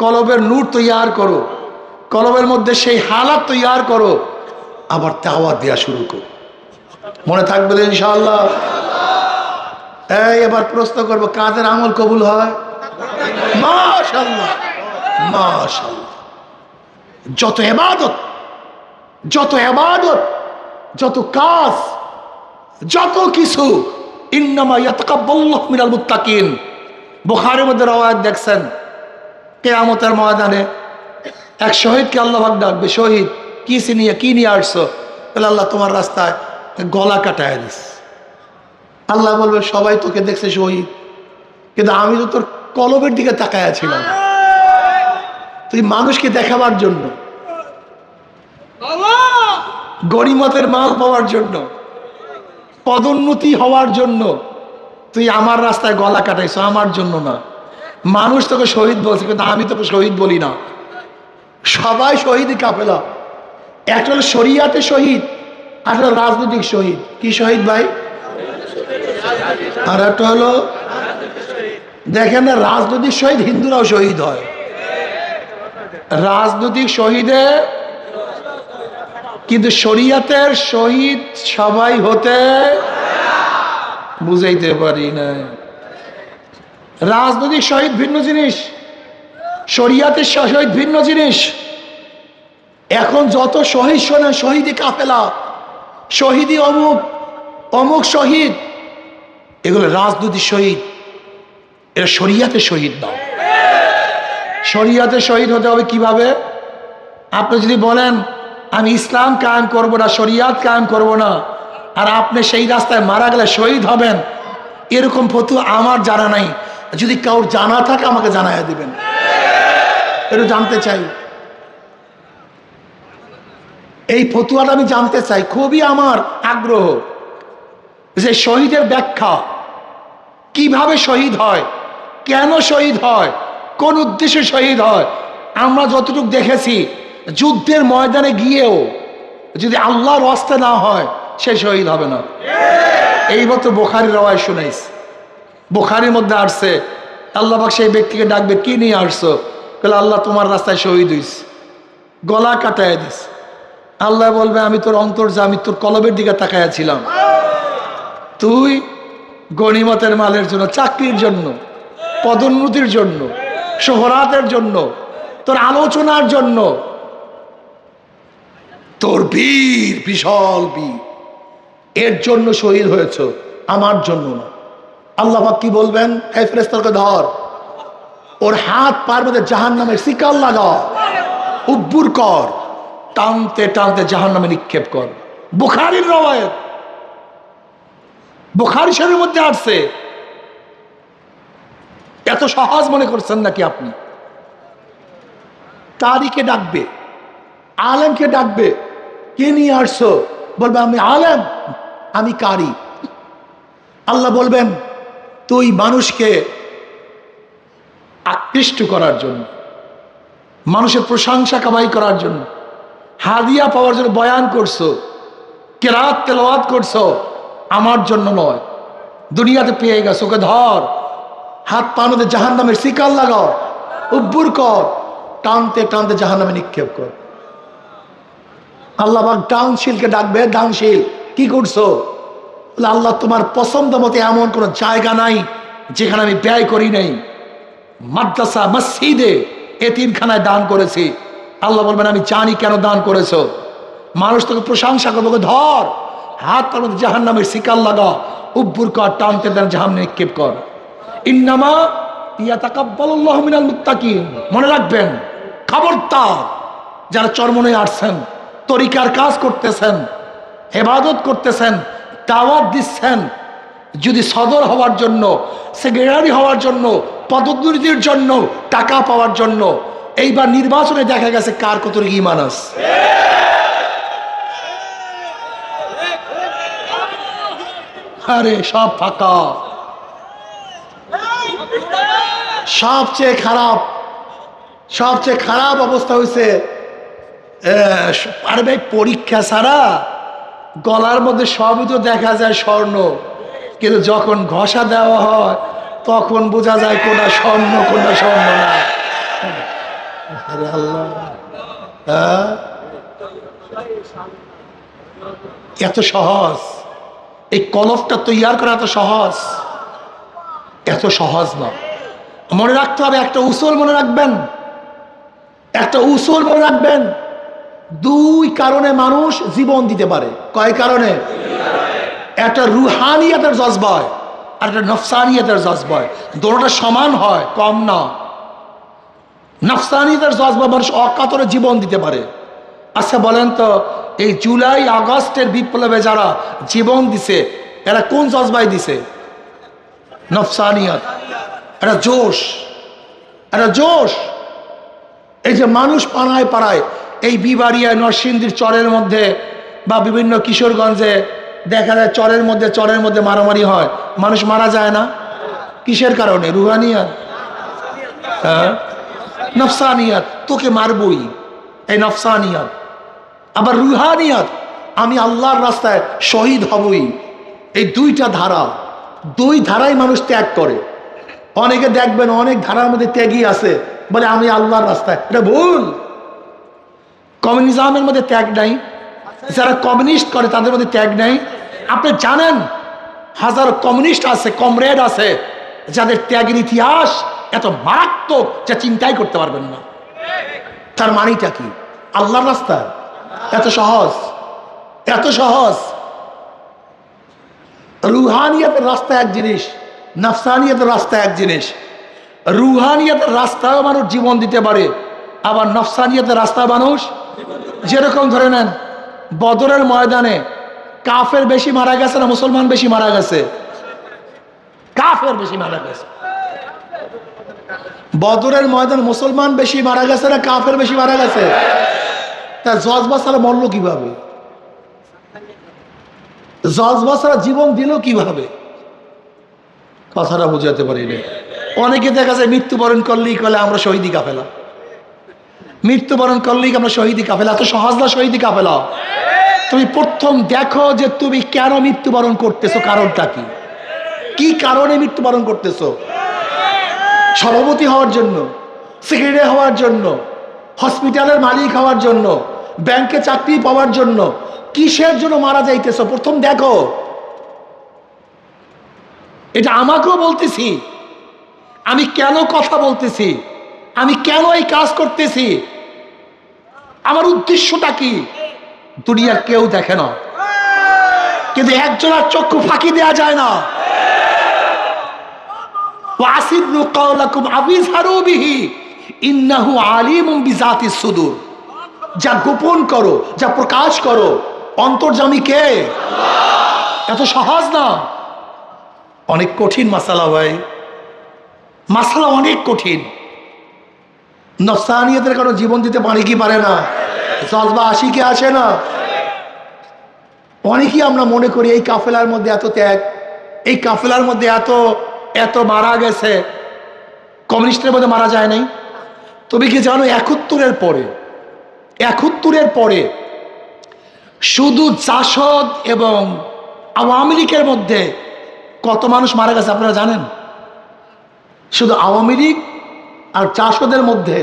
কলবের নূর তৈয়ার করো, কলবের মধ্যে সেই হালাত তৈয়ার করো, আবার দাওয়াত দেওয়া শুরু করো। মনে থাকবে তো ইনশাআল্লাহ? এবার প্রশ্ন করবো, কাদের আমল কবুল হয়? মাশাআল্লাহ, মাশাআল্লাহ। যত ইবাদত, যত ইবাদত, যত কাজ, যত কিছু, ইন্নামা ইয়াতাকাব্বালুল্লাহু মিনাল মুত্তাকিন। বুখারীর মধ্যে রওয়ায়াত দেখছেন, কিয়ামতের ময়দানে এক শহীদকে আল্লাহ পাক ডাকবে, শহীদ কি নিয়ে আসছো? বলে, আল্লাহ তোমার রাস্তায় গলা কাটায় দিস। আল্লাহ বলবে, সবাই তোকে দেখছে শহীদ, কিন্তু আমি তো তোর কলবের দিকে তাকায় ছিলাম। তুই মানুষকে দেখাবার জন্য, গনিমতের মাল পাওয়ার জন্য, পদোন্নতি হওয়ার জন্য তুই আমার রাস্তায় গলা কাটাইছো, আমার জন্য না। মানুষ তোকে শহীদ বলছে, কিন্তু আমি তোকে শহীদ বলি না। সবাই শহীদই কাফেলা। একটা হলো শরিয়াতে শহীদ, আর একটা রাজনৈতিক শহীদ। কি শহীদ ভাই? আর একটা হলো, দেখেন না, রাজনৈতিক শহীদ হিন্দুরাও শহীদ হয়। রাজনৈতিক শহীদে, কিন্তু শরিয়াতের শহীদ সবাই হতে বুঝাইতে পারি না। রাজনৈতিক শহীদ ভিন্ন জিনিস, শরিয়াতের শহীদ ভিন্ন জিনিস। এখন যত শহীদ শোনেন, শহীদি কাফেলা, শহীদি অমুক, অমুক শহীদ, এগুলো রাজনৈতিক শহীদ, এরা শরিয়াতের শহীদ না। শরিয়াতের শহীদ হতে হবে কিভাবে? আপনি যদি বলেন আমি ইসলাম কায়েম করব না, শরিয়াত কায়েম করব না, আর আপনি সেই রাস্তায় মারা গেলে শহীদ হবেন, এরকম ফতোয়া আমার জানা নাই। যদি কারোর জানা থাকে আমাকে জানাইয়া দিবেন, একটু জানতে চাই। এই ফতোয়াটা আমি জানতে চাই, খুবই আমার আগ্রহ যে শহীদের ব্যাখ্যা, কিভাবে শহীদ হয়, কেন শহীদ হয়, কোন উদ্দেশ্যে শহীদ হয়। আমরা যতটুকু দেখেছি, যুদ্ধের ময়দানে গিয়েও যদি আল্লাহর রাস্তা না হয়, সে শহীদ হবে না। এই মতো বুখারীর রওয়ায়াত শুনাইছে। বুখারীর মধ্যে আসছে, আল্লাহ পাক সেই ব্যক্তিকে ডাকবে, কি নিয়ে আসছো? বলে, আল্লাহ তোমার রাস্তায় শহীদ হইস, গলা কাটায় দিস। আল্লাহ বলবে, আমি তোর অন্তর্যামী, তোর কলবের দিকে তাকাইয়াছিলাম। তুই গনিমতের মালের জন্য, চাকরির জন্য, পদোন্নতির জন্য, শোহরাতের জন্য, তোর আলোচনার জন্য, তোর বীর, বিশাল বীর, এর জন্য শহীদ হয়েছ, আমার জন্য না। আল্লাহ পাক কি বলবেন? এই ফেরেশতাকে ধর, ওর হাত পার মধ্যে জাহান্নামের শিকল লাগা, উব্বুর কর, টানতে টানতে জাহান্নামে নিক্ষেপ কর। বুখারীর রওয়ায়াত, বুখারী শরীফের মধ্যে আসছে। এত সহজ মনে করছেন নাকি আপনি? তারিখে ডাকবে, আলেমকে ডাকবে, কে নিয়ে আসছো? বলবে, আমি আলেম, আমি কারি। আল্লাহ বলবেন, তুই মানুষকে আকৃষ্ট করার জন্য, মানুষের প্রশংসা কামাই করার জন্য, হাদিয়া পাওয়ার জন্য বয়ান করছো, কেরাত তেলাওয়াত করছো, আমার জন্য নয়। দুনিয়াতে পেয়ে গেছো, ওকে ধর, হাত পা মধ্যে জাহান্নামের শিকল লাগাও, উব্বুর কর, টানতে টানতে জাহান্নামে নিক্ষেপ কর। আল্লাহ পাক ডাউনশীলকে ডাকবে, ডাউনশীল কি করছো? বলে, আল্লাহ তোমার পছন্দ মতে এমন কোন জায়গা নাই যেখানে আমি ব্যয় করি নাই। মাদ্রাসা, মসজিদে, এতিমখানায় দান করেছি। আল্লাহ বলবেন, আমি জানি কেন দান করেছো। মানুষ তোকে প্রশংসা করবে, ধর, হাত তার মধ্যে জাহান্নামের শিকল লাগা, উব্বুর কর, টানতে টানতে জাহান্নামে নিক্ষেপ কর। ইন্নামা ইয়াতাকাব্বালুল্লাহু মিনাল মুত্তাকিন। মনে রাখবেন, খবরদার, যারা চরমনে আসছেন, তরিকার কাজ করতেছেন, ইবাদত করতেছেন, দাওয়াত দিচ্ছেন, যদি সদর হওয়ার জন্য, সেক্রেটারি হওয়ার জন্য, পদোন্নতির জন্য, টাকা পাওয়ার জন্য, এইবার নির্বাচনে দেখা গেছে কার কত ঈমান আছে। আরে সব ফাঁকা। সবচেয়ে খারাপ অবস্থা হয়েছে, আরে ভাই, পরীক্ষা ছাড়া গলার মধ্যে সবই তো দেখা যায় স্বর্ণ, কিন্তু যখন ঘষা দেওয়া হয় তখন বোঝা যায় কোনটা স্বর্ণ কোনটা স্বর্ণ না। আরে আল্লাহ, হ্যাঁ? এত সহজ এই কলফটা তৈয়ার করা এত সহজ, এত সহজ না। মনে রাখতে হবে, একটা উসুল মনে রাখবেন, একটা উসুল মনে রাখবেন, দুই কারণে মানুষ জীবন দিতে পারে। কয় কারণে? একটা রুহানিয়াতের জজবা হয় আর একটা নফসানিয়াতের জজবা হয়। দুটোটা সমান হয়, কম না। নফসানিয়াতের জজবা মানুষ অকাতরে জীবন দিতে পারে। আচ্ছা বলেন তো, এই জুলাই আগস্টের বিপ্লবে যারা জীবন দিছে এরা কোন জজবায় দিছে? নফসানিয়াত। এটা জোশ, এটা জোশ। এই যে মানুষ পাড়ায় পাড়ায়, এই বিবাড়িয়া নরসিংদীর চরের মধ্যে বা বিভিন্ন কিশোরগঞ্জে দেখা যায় চরের মধ্যে মারামারি হয়, মানুষ মারা যায় না। কিসের কারণে? রুহানিয়াত, হ্যাঁ নফসানিয়াত। তোকে মারবই, এই নফসানিয়াত। আবার রুহানিয়াত, আমি আল্লাহর রাস্তায় শহীদ হবই। এই দুইটা ধারা, দুই ধারাই মানুষ ত্যাগ করে। অনেকে দেখবেন অনেক ধারার মধ্যে ত্যাগই আছে, বলে আমি আল্লাহর রাস্তায়। এটা ভুল। কমিউনিজমের মধ্যে ত্যাগ নাই, যারা কমিউনিস্ট করে তাদের মধ্যে ত্যাগ নাই। আপনি জানেন হাজারো কমিউনিস্ট আছে, কমরেড আছে, যাদের ত্যাগের ইতিহাস এত মারাত্মক যা চিন্তাই করতে পারবেন না। তার মানিটা কি? আল্লাহর রাস্তা এত সহজ, এত সহজ। রুহানিয়াতের রাস্তা এক জিনিস, নফসানিয়াতের রাস্তা এক জিনিস। রুহানিয়াতের রাস্তায় মানুষ জীবন দিতে পারে, আবার নফসানিয়াতের রাস্তায় মানুষ, যেরকম ধরে নেন বদরের ময়দানে কাফের বেশি মারা গেছে না মুসলমান বেশি মারা গেছে? কাফের বেশি মারা গেছে। বদরের ময়দানে মুসলমান বেশি মারা গেছে না কাফের বেশি মারা গেছে? তা জজবা ছাড়া মরল কিভাবে? জজবা ছাড়া জীবন দিল কিভাবে? কথাটা বুঝাতে পারি না। অনেকে দেখা যায় মৃত্যুবরণ করলেই কলে আমরা শহীদি কাফেলা, মৃত্যুবরণ করলেই আমরা শহীদি কাফেলা। এত সহজ না শহীদি কাফেলা। তুমি প্রথম দেখো যে তুমি কেন মৃত্যুবরণ করতেছো, কারণটা কি? কি কারণে মৃত্যুবরণ করতেছো? সভাপতি হওয়ার জন্য, সেক্রেটারি হওয়ার জন্য, হসপিটালের মালিক হওয়ার জন্য, ব্যাংকে চাকরি পাওয়ার জন্য, কিসের জন্য মারা যাইতেছো প্রথম দেখো। এটা আমাকেও বলতেছি, আমি কেন কথা বলতেছি, আমি কেন এই কাজ করতেছি, আমার উদ্দেশ্যটা কি? দুনিয়ার কেউ দেখে না, কিন্তু একজনের চক্ষু ফাঁকি দেওয়া যায় না। যা গোপন করো, যা প্রকাশ করো, অন্তর্যামী কে? এত সহজ না, অনেক কঠিন মাসালা ভাই, মাসালা অনেক কঠিন। নফসানিয়াতের কারণে জীবন দিতে পারে কি পারে না? জজবা আসি কি আসে না? অনেকেই আমরা মনে করি এই কাফেলার মধ্যে এত ত্যাগ, এই কাফেলার মধ্যে এত এত মারা গেছে, কমিউনিস্টের মধ্যে মারা যায় নাই। তবে কি জানো, ৭১-এর পরে, ৭১-এর পরে শুধু জাসদ এবং আওয়ামী লীগের মধ্যে কত মানুষ মারা গেছে আপনারা জানেন? শুধু আওয়ামী লীগ আর জাসদের মধ্যে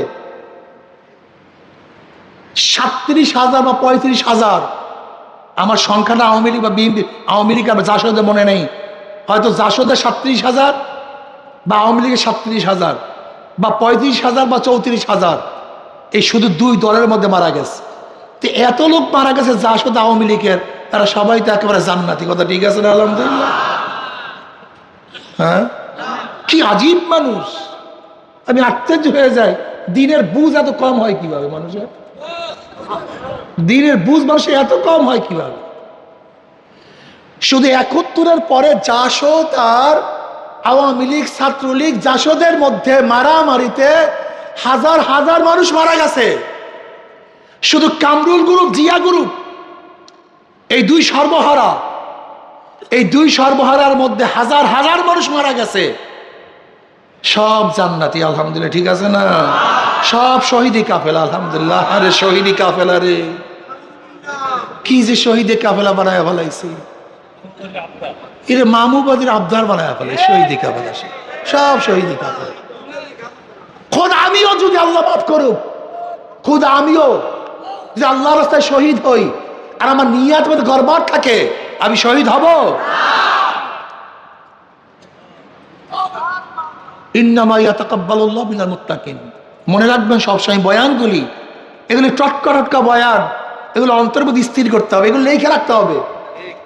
৩৭,০০০ বা ৩৫,০০০। আমার সংখ্যাটা আওয়ামী লীগ বা বিএনপি, আওয়ামী লীগ আর জাসদের মনে নেই, হয়তো জাসদের ৩৭,০০০ বা আওয়ামী লীগের ৩৭,০০০ বা ৩৫,০০০ বা ৩৪,০০০। এই শুধু দুই দলের মধ্যে মারা গেছে। তো এত লোক মারা গেছে জাসদ আওয়ামী লীগের, তারা সবাই তো একেবারে জান্নাতি। কথা ঠিক আছে না? আলহামদুলিল্লাহ। হ্যাঁ, কি আজীব মানুষ, আমি আশ্চর্য হয়ে যাই। দিনের বুঝ এত কম হয় কিভাবে মানুষের? দিনের বুঝ মানুষের এত কম হয় কিভাবে? শুধু ৭১-এর পরে জাসদ আর আওয়ামী লীগ, ছাত্রলীগ, জাসদের মধ্যে মারামারিতে হাজার হাজার মানুষ মারা গেছে। শুধু কামরুল গ্রুপ, জিয়া গ্রুপ, এই দুই সর্বহারা, এই দুই সর্বহারার মধ্যে হাজার হাজার মানুষ মারা গেছে। সব জান্নাতি আলহামদুলিল্লাহ। ঠিক আছে না? সব শহীদি কাফেলা আলহামদুলিল্লাহ। আরে শহীদি কাফেলা রে, কি যে শহীদে কাফেলা বানায় ফেলাইছে, এর মামুবাদের আবদার বানায় ফেলে শহীদি কাফেলা। সব শহীদ কাফের। খোদ আমিও যদি আল্লাহ মাফ করুক, খোদ আমিও যদি আল্লাহ রাস্তায় শহীদ হই আর আমার নিয়াত মধ্যে গড়বড় থাকে, আমি শহীদ হব? ইন্নামা ইয়াতাকাব্বালুল্লাহু মিনাল মুত্তাকিন। মনে রাখবেন সবসময় বয়ানগুলি, এগুলি টটকা টটকা বয়ান, এগুলো অন্তরের মধ্যে স্থির করতে হবে, এগুলো লিখে রাখতে হবে,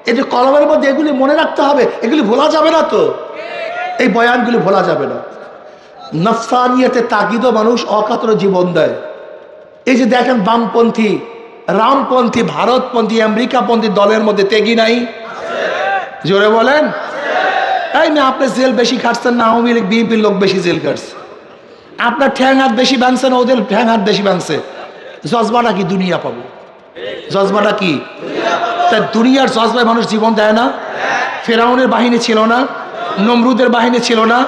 এই যে কলমের মধ্যে এগুলি মনে রাখতে হবে, এগুলি ভোলা যাবে না। তো এই বয়ানগুলি ভোলা যাবে না। নফসানিয়াতে তাগিদও মানুষ অকাতরে জীবন দেয়। এই যে দেখেন বামপন্থী, রামপন্থী, ভারতপন্থী, আমেরিকাপন্থী দলের মধ্যে তেগি নাই? জোরে বলেন। এই না, আপনি জেল বেশি খাটছেন না, আওয়ামী লীগ বিএনপির লোক বেশি জেল খাটছে। আপনার ঠ্যাং হাত বেশি বাঁধছে না ওদের ঠ্যাং হাত বেশি বাঁধছে? জজবাটা কি? দুনিয়া পাবো। জজবাটা কি? তাই দুনিয়ার জজবায় মানুষ জীবন দেয় না? ফেরাউনের বাহিনী ছিল না? নমরুদের বাহিনী ছিল না?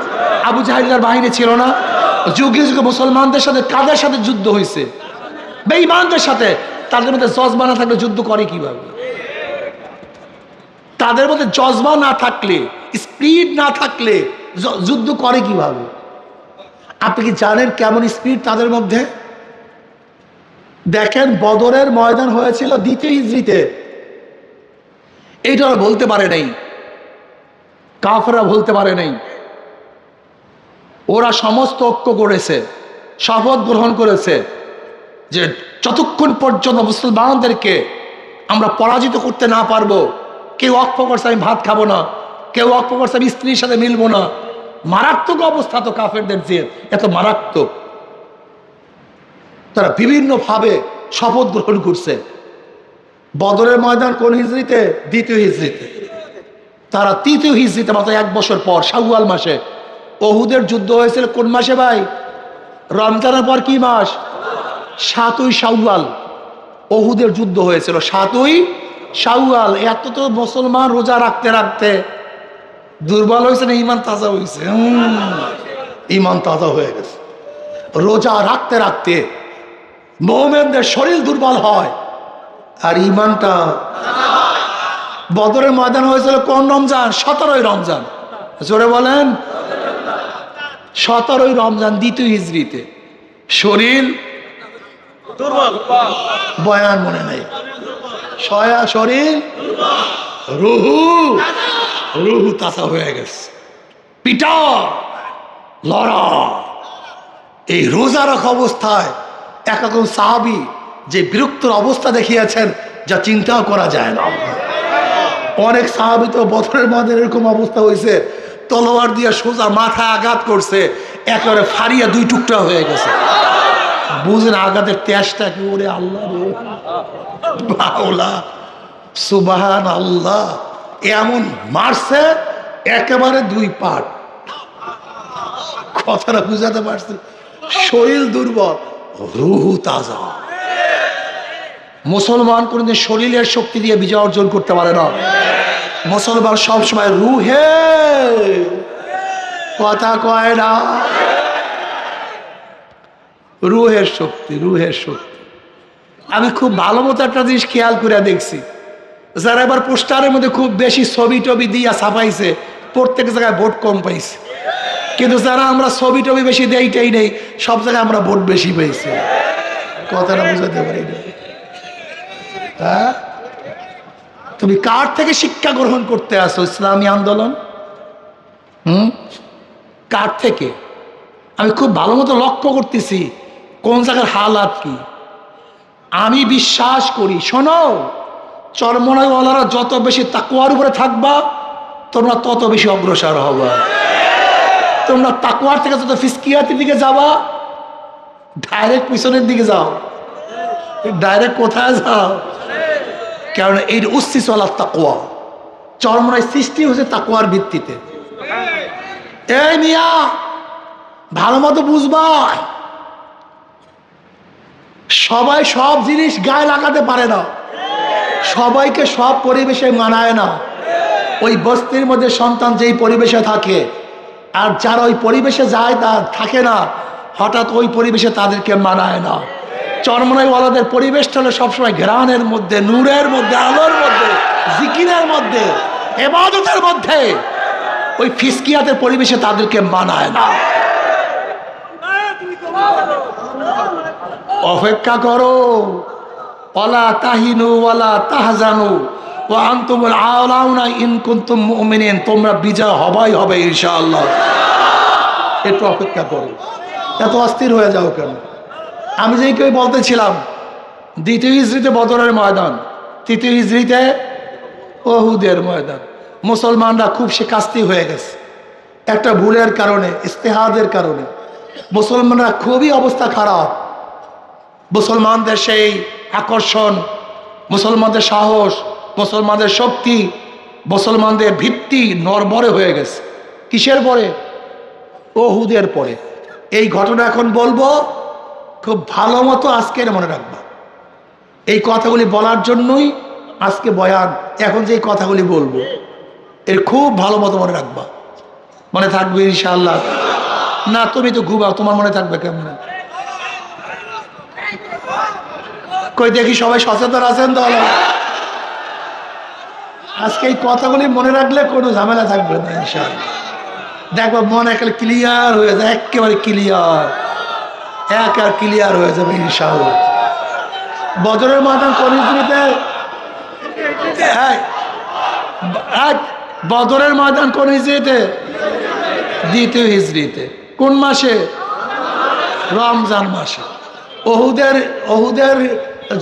আবু জাহেলের বাহিনী ছিল না? যুগে যুগে মুসলমানদের সাথে কাদের সাথে যুদ্ধ হয়েছে? বেঈমানদের সাথে। তাদের মধ্যে জজবা না থাকলে যুদ্ধ করে কিভাবে? তাদের মধ্যে জজবা না থাকলে, স্পিড না থাকলে যুদ্ধ করে কিভাবে? আপনি কি জানেন কেমন স্পিড তাদের মধ্যে? দেখেন বদরের ময়দান হয়েছিল 2য় হিজরিতে। এইটা ওরা বলতে পারে নাই, কাফেররা বলতে পারে নাই। ওরা সমস্ত ঐক্য করেছে, শপথ গ্রহণ করেছে যে যতক্ষণ পর্যন্ত মুসলমানদেরকে আমরা পরাজিত করতে না পারবো, কেউ অক্ষ করছে আমি ভাত খাবো না, কেউ অক্ষ করছে আমি স্ত্রীর সাথে মিলবো না। মারাত্মক অবস্থা তো কাফেরদের, যে এত মারাত্মক। তারা বিভিন্নভাবে শপথ গ্রহণ করছে। বদরের ময়দান কোন হিজরিতে? 2য় হিজরিতে। তারা 3য় হিজরিতে, মাত্র 1 বছর পর, শাওয়াল মাসে। ওহুদের যুদ্ধ হয়েছিল কোন মাসে ভাই? রমজানের পর কি মাস? 7ই শাওয়াল ওহুদের যুদ্ধ হয়েছিল। 7ই শাওয়াল। এত তো মুসলমান রোজা রাখতে রাখতে দুর্বল হয়েছে না ইমান তাজা হয়েছে? ইমান তাজা হয়ে গেছে। রোজা রাখতে রাখতে মুমিনদের শরীর দুর্বল হয় আর ইমানটা। বদরের ময়দান হয়েছিল কোন রমজান? 17ই রমজান। জোরে বলেন। 17ই রমজান 2য় হিজরিতে। শরীর দুর্বল, বয়ান মনে নেই, শরীর রুহু তাজা হয়ে গেছে। পিটা লড়া। এই রোজা রাখা অবস্থায় একজন সাহাবী যে বিরক্তর অবস্থা দেখিয়েছেন, যা চিন্তাও করা যায় না। অনেক সাহাবী তো বদরের মধ্যে এরকম অবস্থা হয়েছে, তলোয়ার দিয়ে সোজা মাথায় আঘাত করছে, একেবারে ফাড়িয়া 2 টুকরা হয়ে গেছে। বুঝেন আঘাতের তেজটা কি? ওরে আল্লাহ রে বাউলা, সুবহান আল্লাহ। এমন মারছে একেবারে 2 পাট। কথাটা বুঝাতে পারছি? শরীর দুর্বল, রুহু তাজা। মুসলমান কোনদিন শরীরের শক্তি দিয়ে বিজয় অর্জন করতে পারে না। মুসলমান সবসময় রুহে, কথা কয় না, রুহের শক্তি, রুহের শক্তি। আমি খুব ভালো মতো একটা জিনিস খেয়াল করে দেখছি, যারা এবার পোস্টারের মধ্যে খুব বেশি ছবি টবি দিয়া ছাপাইছে, প্রত্যেক জায়গায় ভোট কম পাইছে। কিন্তু যারা আমরা ছবি টবি বেশি দেইটাই নেই, সব জায়গায় আমরা ভোট বেশি পেয়েছি। কথাটা বুঝাতে পারি না। হ্যাঁ, তুমি কার থেকে শিক্ষা গ্রহণ করতে আসো? ইসলামী আন্দোলন কার থেকে? আমি খুব ভালো মতো লক্ষ্য করতেছি কোন জায়গার হালাত কি। আমি বিশ্বাস করি, শোনো, চরমনাইওয়ালারা যত বেশি তাকওয়ার উপরে থাকবা, তোমরা তত বেশি অগ্রসর হবা। তোমরা তাকওয়ার থেকে যত ফিসকিয়াতের দিকে যাবা, ডাইরেক্ট পিছনের দিকে যাও। ডাইরেক্ট কোথায় যাও? কারণ এই উচ্ছিসওয়ালা তাকওয়া, চরমনাই সৃষ্টি হচ্ছে তাকওয়ার ভিত্তিতে। এই মিয়া, ভালো মতো বুঝবা, সবাই সব জিনিস গায়ে লাগাতে পারে না, সবাইকে সব পরিবেশে মানায় না। ওই বস্তির মধ্যে সন্তান যেই পরিবেশে থাকে, আর যারা ওই পরিবেশে যায় তা থাকে না, হঠাৎ ওই পরিবেশে তাদেরকে মানায় না। চরমনাইওয়ালাদের পরিবেশটা হলো সবসময় ঘ্রাণের মধ্যে, নূরের মধ্যে, আলোর মধ্যে, জিকিরের মধ্যে, ইবাদতের মধ্যে। ওই ফিসকিয়াতের পরিবেশে তাদেরকে মানায় না। অপেক্ষা করো, ওয়ালা তাহিনু ওয়ালা তাহজানু ওয়া আনতুমুল আ'লাউনা ইন কুনতুম মুমিনিন, তোমরা বিজয় হবাই হবে ইনশাআল্লাহ। একটু অপেক্ষা করো, এত অস্থির হয়ে যাও কেন? আমি যেই কেউ বলতেছিলাম, দ্বিতীয় হিজরিতে বদরের ময়দান, তৃতীয় হিজরিতে উহুদের ময়দান। মুসলমানরা খুব শিকাস্তি হয়ে গেছে একটা ভুলের কারণে, ইস্তেহাদের কারণে। মুসলমানরা খুবই অবস্থা খারাপ। মুসলমানদের সেই আকর্ষণ, মুসলমানদের সাহস, মুসলমানদের শক্তি, মুসলমানদের ভিত্তি নড়বড়ে হয়ে গেছে। কিসের পরে? উহুদের পরে। এই ঘটনা এখন বলবো, খুব ভালো মতো আজকের মনে রাখবা। এই কথাগুলি বলার জন্যই আজকে বয়ান। এখন যে কথাগুলি বলবো এর খুব ভালো মতো মনে রাখবা। মনে থাকবে ইনশাআল্লাহ? না তুমি তো ঘুমাও, তোমার মনে থাকবে কেমন? কই দেখি সবাই সচেতন আছেন তো? আজকে এই কথাগুলি মনে রাখলে কোনো ঝামেলা থাকবে না ইনশাআল্লাহ। দেখো মন একেবারে ক্লিয়ার হয়ে যায়, একেবারে ক্লিয়ার, একেবারে ক্লিয়ার হয়ে যাবে ইনশাআল্লাহ। বদরের ময়দান কোন হিজরিতে? বদরের ময়দান কোন হিজরিতে? দ্বিতীয় হিজরিতে। কোন মাসে? রমজান মাসে। উহুদের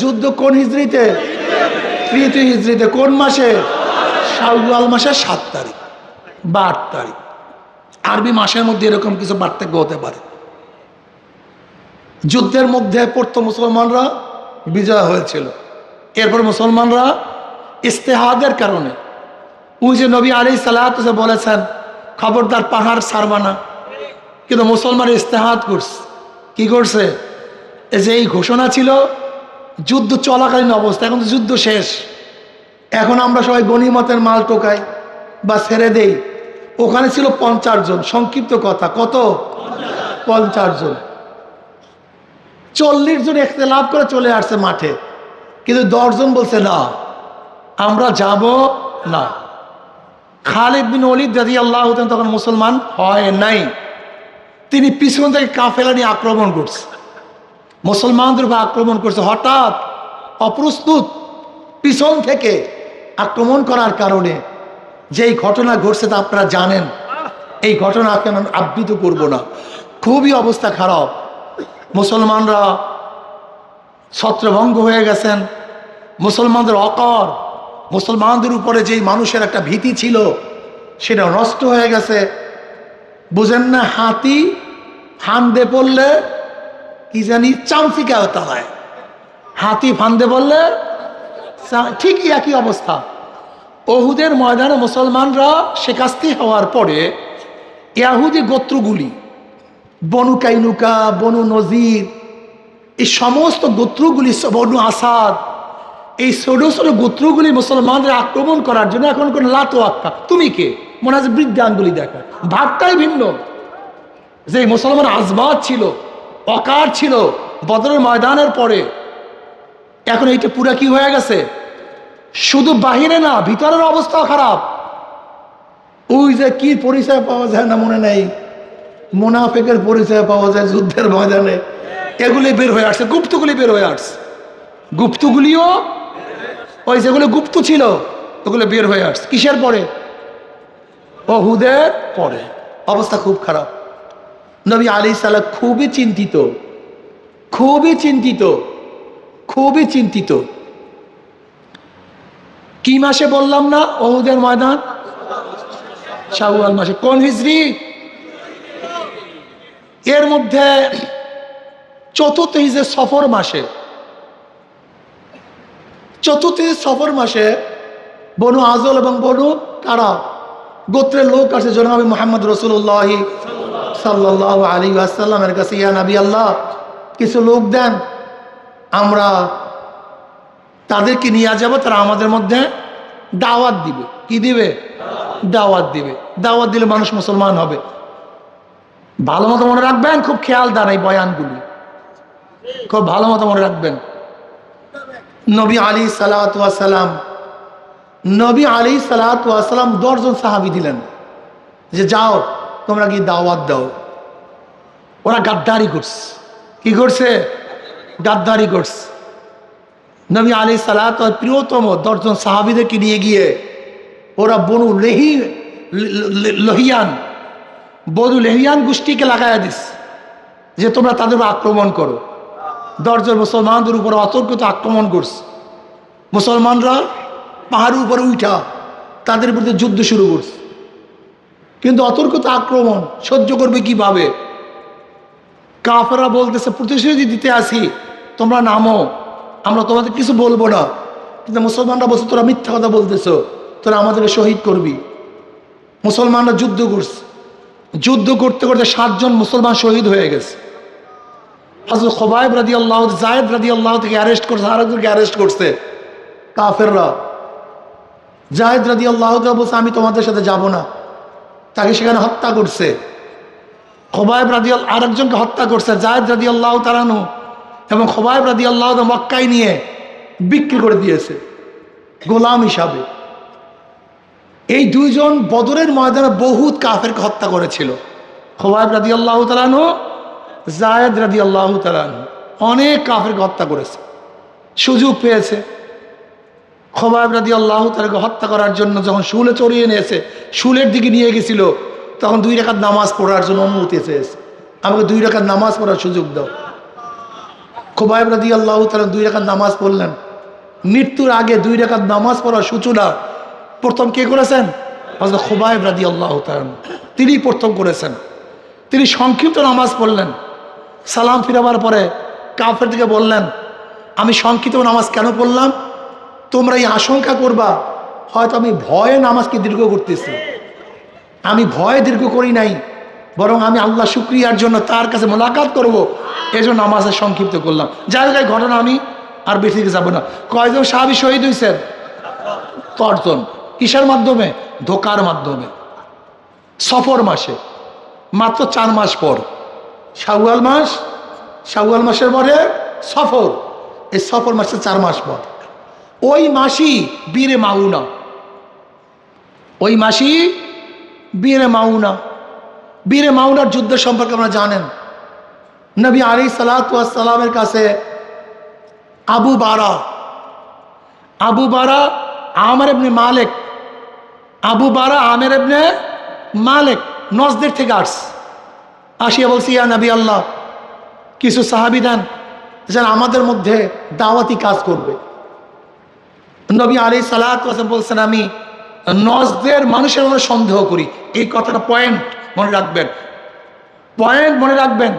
যুদ্ধ কোন হিজরিতে? তৃতীয় হিজরিতে। কোন মাসে? শাওয়াল মাসের 7 তারিখ বা 8 তারিখ। আরবি মাসের মধ্যে এরকম কিছু পার্থক্য হতে পারে। যুদ্ধের মধ্যে পড়তো মুসলমানরা, বিজয় হয়েছিল। এরপর মুসলমানরা ইস্তেহাদের কারণে, ওই যে নবী আলাইহিস সালাতু বলেছেন খবরদার পাহাড় ছাড়বা না, কিন্তু মুসলমান ইস্তেহাদ করছে। কি করছে? যে এই ঘোষণা ছিল যুদ্ধ চলাকালীন অবস্থা, এখন তো যুদ্ধ শেষ, এখন আমরা সবাই গনিমতের মাল টোকাই বা ছেড়ে দেই। ওখানে ছিল 50 জন, সংক্ষিপ্ত কথা কত? 50 জন। 40 জন ইখতিলাফ করে চলে আসছে মাঠে, কিন্তু 10 জন বলছে না, আমরা যাব না। খালিদ বিন ওয়ালিদ রাদিয়াল্লাহু তাআলা তখন মুসলমান হয় নাই। তিনি পিছন থেকে কাফেলা নিয়ে আক্রমণ করছে, মুসলমানদের উপর আক্রমণ করছে। হঠাৎ অপ্রস্তুত পিছন থেকে আক্রমণ করার কারণে যেই ঘটনা ঘটছে তা আপনারা জানেন। এই ঘটনাকে আমি আবৃত করব না, খুবই অবস্থা খারাপ। মুসলমানরা ছত্রভঙ্গ হয়ে গেছেন। মুসলমানদের অকর, মুসলমানদের উপরে যেই মানুষের একটা ভীতি ছিল সেটা নষ্ট হয়ে গেছে। বুঝেন না, হাতি ফান্দে পড়লে কি জানি চামচিকাও তালায়, হাতি ফান্দে পড়লে ঠিকই একই অবস্থা। উহুদের ময়দানে মুসলমানরা শিকাস্তি হওয়ার পরে ইহুদি গোত্রগুলি, বনু কাইনুকা, বনু নজির, এই সমস্ত গোত্রগুলি, বনু আসাদ, এই ছোট ছোট গোত্রগুলি মুসলমানদের আক্রমণ করার জন্য এখন কোন লাতো আক্কা, তুমি কে, মনে হয় বৃদ্ধাঙ্গুলি দেখা। ভাবটাই ভিন্ন। যে মুসলমান আজমাত ছিল, অকার ছিল বদরের ময়দানের পরে, এখন এইটা পুরা কি হয়ে গেছে? শুধু বাহিরে না, ভিতরের অবস্থা খারাপ। ওই যে কি পরিচয় পাওয়া যায় না মনে নেই, মুনাফিকের পরিচয় পাওয়া যায় যুদ্ধের ময়দানে, এগুলি বের হয়ে আসছে, গুপ্তগুলি বের হয়ে আসছে। গুপ্তগুলিও ওই যেগুলো গুপ্ত ছিল ওগুলো বের হয়ে আসছে। কিসের পরে? উহুদের পরে। অবস্থা খুব খারাপ। নবী আলাইহিস সালাম খুবই চিন্তিত, খুবই চিন্তিত, খুবই চিন্তিত। কি মাসে বললাম না? উহুদের ময়দান শাওয়াল মাসে। কোন হিজরি? এর মধ্যে চতুর্থ হিজরি সফর মাসে, চতুর্থ সফর মাসে বনু আজল এবং বনু কারা গোত্রের লোক আসে জনাবে মুহাম্মদ রাসূলুল্লাহ সাল্লাল্লাহু আলাইহি ওয়াসাল্লামের কাছে, ইয়া নবী আল্লাহ, কিছু লোক দেন, আমরা তাদেরকে নিয়ে যাব, তারা আমাদের মধ্যে দাওয়াত দিবে। কি দিবে? দাওয়াত দিবে। দাওয়াত দিলে মানুষ মুসলমান হবে। ভালো মতো মনে রাখবেন, খুব খেয়াল দেন এই বয়ানগুলি, খুব ভালো মতো মনে রাখবেন। নবী আলাইহিস সালাতু ওয়াস সালাম, নবী আলাইহিস সালাতু ওয়াস সালাম 10 জন সাহাবী দিলেন যে যাও তোমরা কি দাওয়াত দাও। ওরা গাদ্দারি করছে। কি করছে? গাদ্দারি করছে। নবী আলাইহিস সালাত প্রিয়তম 10 জন সাহাবীদেরকে নিয়ে গিয়ে ওরা বনু লেহিয়ান গোষ্ঠীকে লাগাইয়া দিস যে তোমরা তাদের আক্রমণ করো। 10 জন মুসলমানদের উপর অতর্কিত আক্রমণ করছে। মুসলমানরা পাহাড়ের উপরে উঠা তাদের বিরুদ্ধে যুদ্ধ শুরু করছে। কিন্তু অতর্কিত আক্রমণ সহ্য করবে কিভাবে? কাফেররা বলতেছে প্রতিশ্রুতি দিতে আসি, তোমরা নামো, আমরা তোমাদের কিছু বলবো না। কিন্তু মুসলমানরা বলছে তোরা মিথ্যা কথা বলতেছো, তোরা আমাদেরকে শহীদ করবি। মুসলমানরা যুদ্ধ করছে। যুদ্ধ করতে করতে 7 জন মুসলমান শহীদ হয়ে গেছে। হযরত খুবাইব রাদিয়াল্লাহু, যায়েদ রাদিয়াল্লাহু থেকে অ্যারেস্ট করছে, আরেকজনকে অ্যারেস্ট করছে কাফেররা। যায়েদ রাদিয়াল্লাহু বলছে আমি তোমাদের সাথে যাব না, তাকে সেখানে হত্যা করছে। খুবাইব রাদিয়াল্লাহু আরেকজনকে হত্যা করছে, যায়েদ রাদিয়াল্লাহু তাআলা আনহু, এবং খুবাইব রাদিয়াল্লাহু মক্কায় নিয়ে বিক্রি করে দিয়েছে গোলাম হিসাবে। এই 2 জন বদরের ময়দানে বহুত কাফেরকে হত্যা করেছিল। খুবাইব রাদিয়াল্লাহু তাআলা আনহু, যায়েদ রাদিয়াল্লাহু তাআলা আনহু অনেক কাফেরকে হত্যা করেছে। সুযোগ পেয়েছে খুবাইব রাদিয়াল্লাহু তাআলাকে হত্যা করার জন্য যখন শুলে চড়িয়ে নিয়েছে, শুলের দিকে নিয়ে গেছিল, তখন 2 রাকাত নামাজ পড়ার জন্য অনুমতি চেয়েছে, আমাকে 2 রাকাত নামাজ পড়ার সুযোগ দাও। খুবাইব রাদিয়াল্লাহু তাআলা 2 রাকাত নামাজ পড়লেন। মৃত্যুর আগে 2 রাকাত নামাজ পড়ার সূচনা প্রথম কে করেছেন? হযরত খুবাইব রাদিয়াল্লাহু তাআলা, তিনি প্রথম করেছেন। তিনি সংক্ষিপ্ত নামাজ পড়লেন। সালাম ফিরাবার পরে কাফেরদেরকে বললেন, আমি সংক্ষিপ্ত নামাজ কেন পড়লাম? তোমরা এই আশঙ্কা করবা হয়তো আমি ভয়ে নামাজকে দীর্ঘ করতেছি। আমি ভয়ে দীর্ঘ করি নাই, বরং আমি আল্লাহ শুকরিয়ার জন্য তার কাছে মোলাকাত করব, এজন্য নামাজে সংক্ষিপ্ত করলাম। যাই হোক, ঘটনা আমি আর বেশি দিকে যাবো না। কয়জন সাহাবী শহীদ হয়েছেন? 10 জন। কিসের মাধ্যমে? ধোকার মাধ্যমে। সফর মাসে, মাত্র 4 মাস পর শাওয়াল মাস, শাওয়াল মাসের পরে সফর, এই সফর মাসে 4 মাস পর ওই মাসই বীরে মাউনা, ওই মাসই বীরে মাউনা। বীরে মাউনার যুদ্ধ সম্পর্কে আমরা জানেন, নবী আলাইহিস সালাতু ওয়াস সালামের কাছে আবু বারা আমের ইবনে মালিক, আবু বারা আমের ইবনে মালিক নজদের থেকে আসিয়া বলছি, ইয়া নবী আল্লাহ, কিছু সাহাবী দেন যেন আমাদের মধ্যে দাওয়াতি কাজ করবে। নবী আলাইহিস সালাতু ওয়াস সালাম বলছেন, আমি নজদের মানুষের মধ্যে সন্দেহ করি। এই কথাটা পয়েন্ট মনে রাখবেন, পয়েন্ট মনে রাখবেন।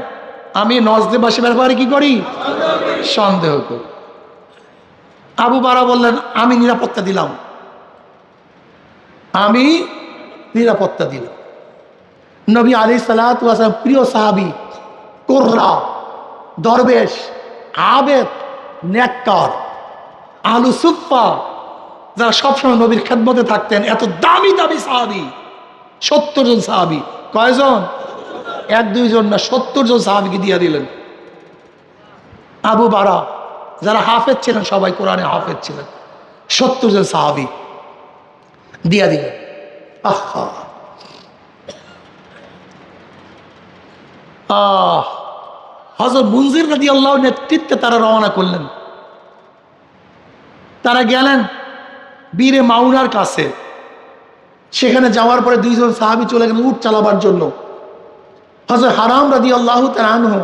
আমি নজদেবাসী ব্যাপারে কি করি? সন্দেহ করি। আবু বারা বললেন, আমি নিরাপত্তা দিলাম, আমি নিরাপত্তা দিলাম। নবী আলাইহিস সালাতু ওয়াস সালাম প্রিয় সাহাবী, কুররা, দরবেশ, আবেদ, নেককার, আহলু সুফফা, যারা সবসময় নবীর খেদমতে থাকতেন, এত দামি দামি সাহাবী, 70 জন সাহাবী। কয়জন? 1-2 জন না, 70 জন সাহাবীকে দিয়ে দিলেন। আবু বারা যারা হাফেজ ছিলেন, সবাই কোরআনে হাফেজ ছিলেন, 70 জন সাহাবী দিয়া দিলেন। আহা, হযরত মুনজির রাদিয়াল্লাহু নেতৃত্বে তারা রওনা করলেন। তারা গেলেন বীরে মাউনার কাছে। সেখানে যাওয়ার পরে 2 জন সাহাবী চলে গেলেন উট চালাবার জন্য। হযরত হারাম রাদিয়াল্লাহু তাআলা আনহু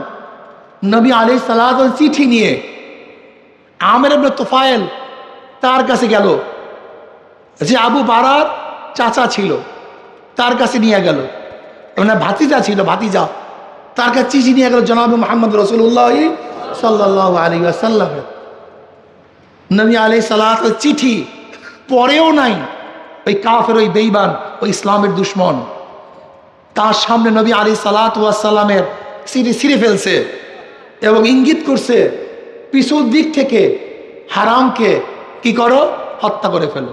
নবী আলাইহিস সালাতু চিঠি নিয়ে আমের ইবনে তুফাইল তার কাছে গেল, যে আবু বারার চাচা ছিল, তার কাছে নিয়ে গেল। মানে ভাতিজা ছিল, ভাতিজা, তার কাছে চিঠি নিয়ে গেল জনাব মুহাম্মদ রাসূলুল্লাহ সাল্লাল্লাহু আলাইহি ওয়াসাল্লাম। নবী আলাইহিস সালাতু চিঠি পড়েও নাই। ওই কাফের, ওই বেঈমান, ওই ইসলামের দুশমন, তার সামনে নবী আলাইহিস সালাতু ওয়াসাল্লামের চিঠি ছিঁড়ে ফেলছে এবং ইঙ্গিত করছে পিছুর দিক থেকে হারামকে কি করো? হত্যা করে ফেলো।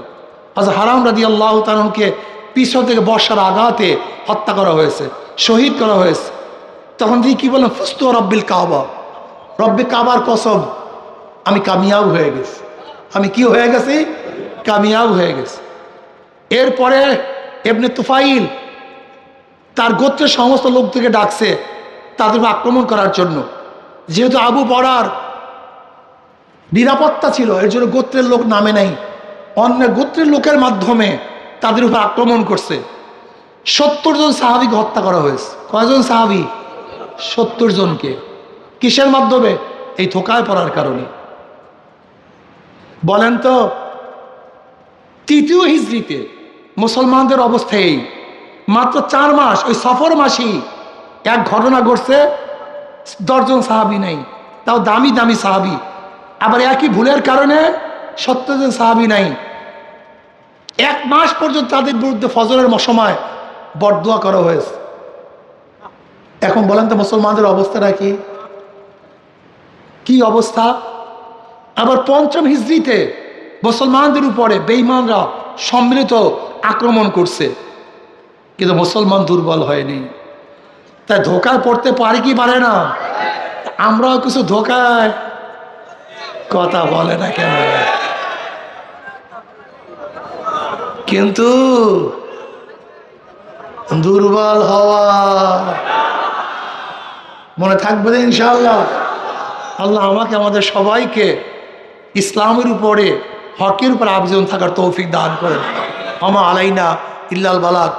হযরত হারাম রাদিয়াল্লাহু তাআলাকে পিছন থেকে বর্ষার আঘাতে হত্যা করা হয়েছে, শহীদ করা হয়েছে। তখন তিনি কি বললেন? ফুস্তু রব্বিল কাবা, রব্বে কাবার কসম, আমি কামিয়াব হয়ে গেছি। আমি কি হয়ে গেছি? কামিয়াব হয়ে গেছি। এরপরে ইবনে তুফাইল তার গোত্রের সমস্ত লোক থেকে ডাকছে তাদের উপর আক্রমণ করার জন্য। যেহেতু আবু বরার নিরাপত্তা ছিল, এর জন্য গোত্রের লোক নামে নাই, অন্য গোত্রের লোকের মাধ্যমে তাদের উপর আক্রমণ করছে। 70 জন সাহাবীকে হত্যা করা হয়েছে। কয়জন সাহাবী? 70 জনকে। কিসের মাধ্যমে? এই ধোঁকায় পড়ার কারণে। বলেন তো, তৃতীয় হিজরিতে মুসলমানদের অবস্থা এই, মাত্র 4 মাস, ওই সফর মাসেই এক ঘটনা ঘটছে, 10 জন সাহাবী নেই, তাও দামি দামি সাহাবী। আবার একই ভুলের কারণে 70 জন সাহাবী নাই। 1 মাস পর্যন্ত তাদের বিরুদ্ধে ফজরের সময় বরদোয়া করা হয়েছে। এখন বলেন তো মুসলমানদের অবস্থাটা কি? কি অবস্থা? আবার 5ম হিজরিতে মুসলমানদের উপরে বেঈমানরা সম্মিলিত আক্রমণ করছে, কিন্তু মুসলমান দুর্বল হয়নি। তাই ধোঁকায় পড়তে পারে কি পারে না? আমরাও কিছু ধোঁকায়, কথা বলে না কেন? কিন্তু দুর্বল হওয়া মনে থাকবে না ইনশাআল্লাহ। আল্লাহ আমাকে আমাদের সবাইকে ইসলামের উপরে, হকের উপর আবেদন থাকার তৌফিক দান করেন। আমা আলাইনা ইল্লাল বালাগ।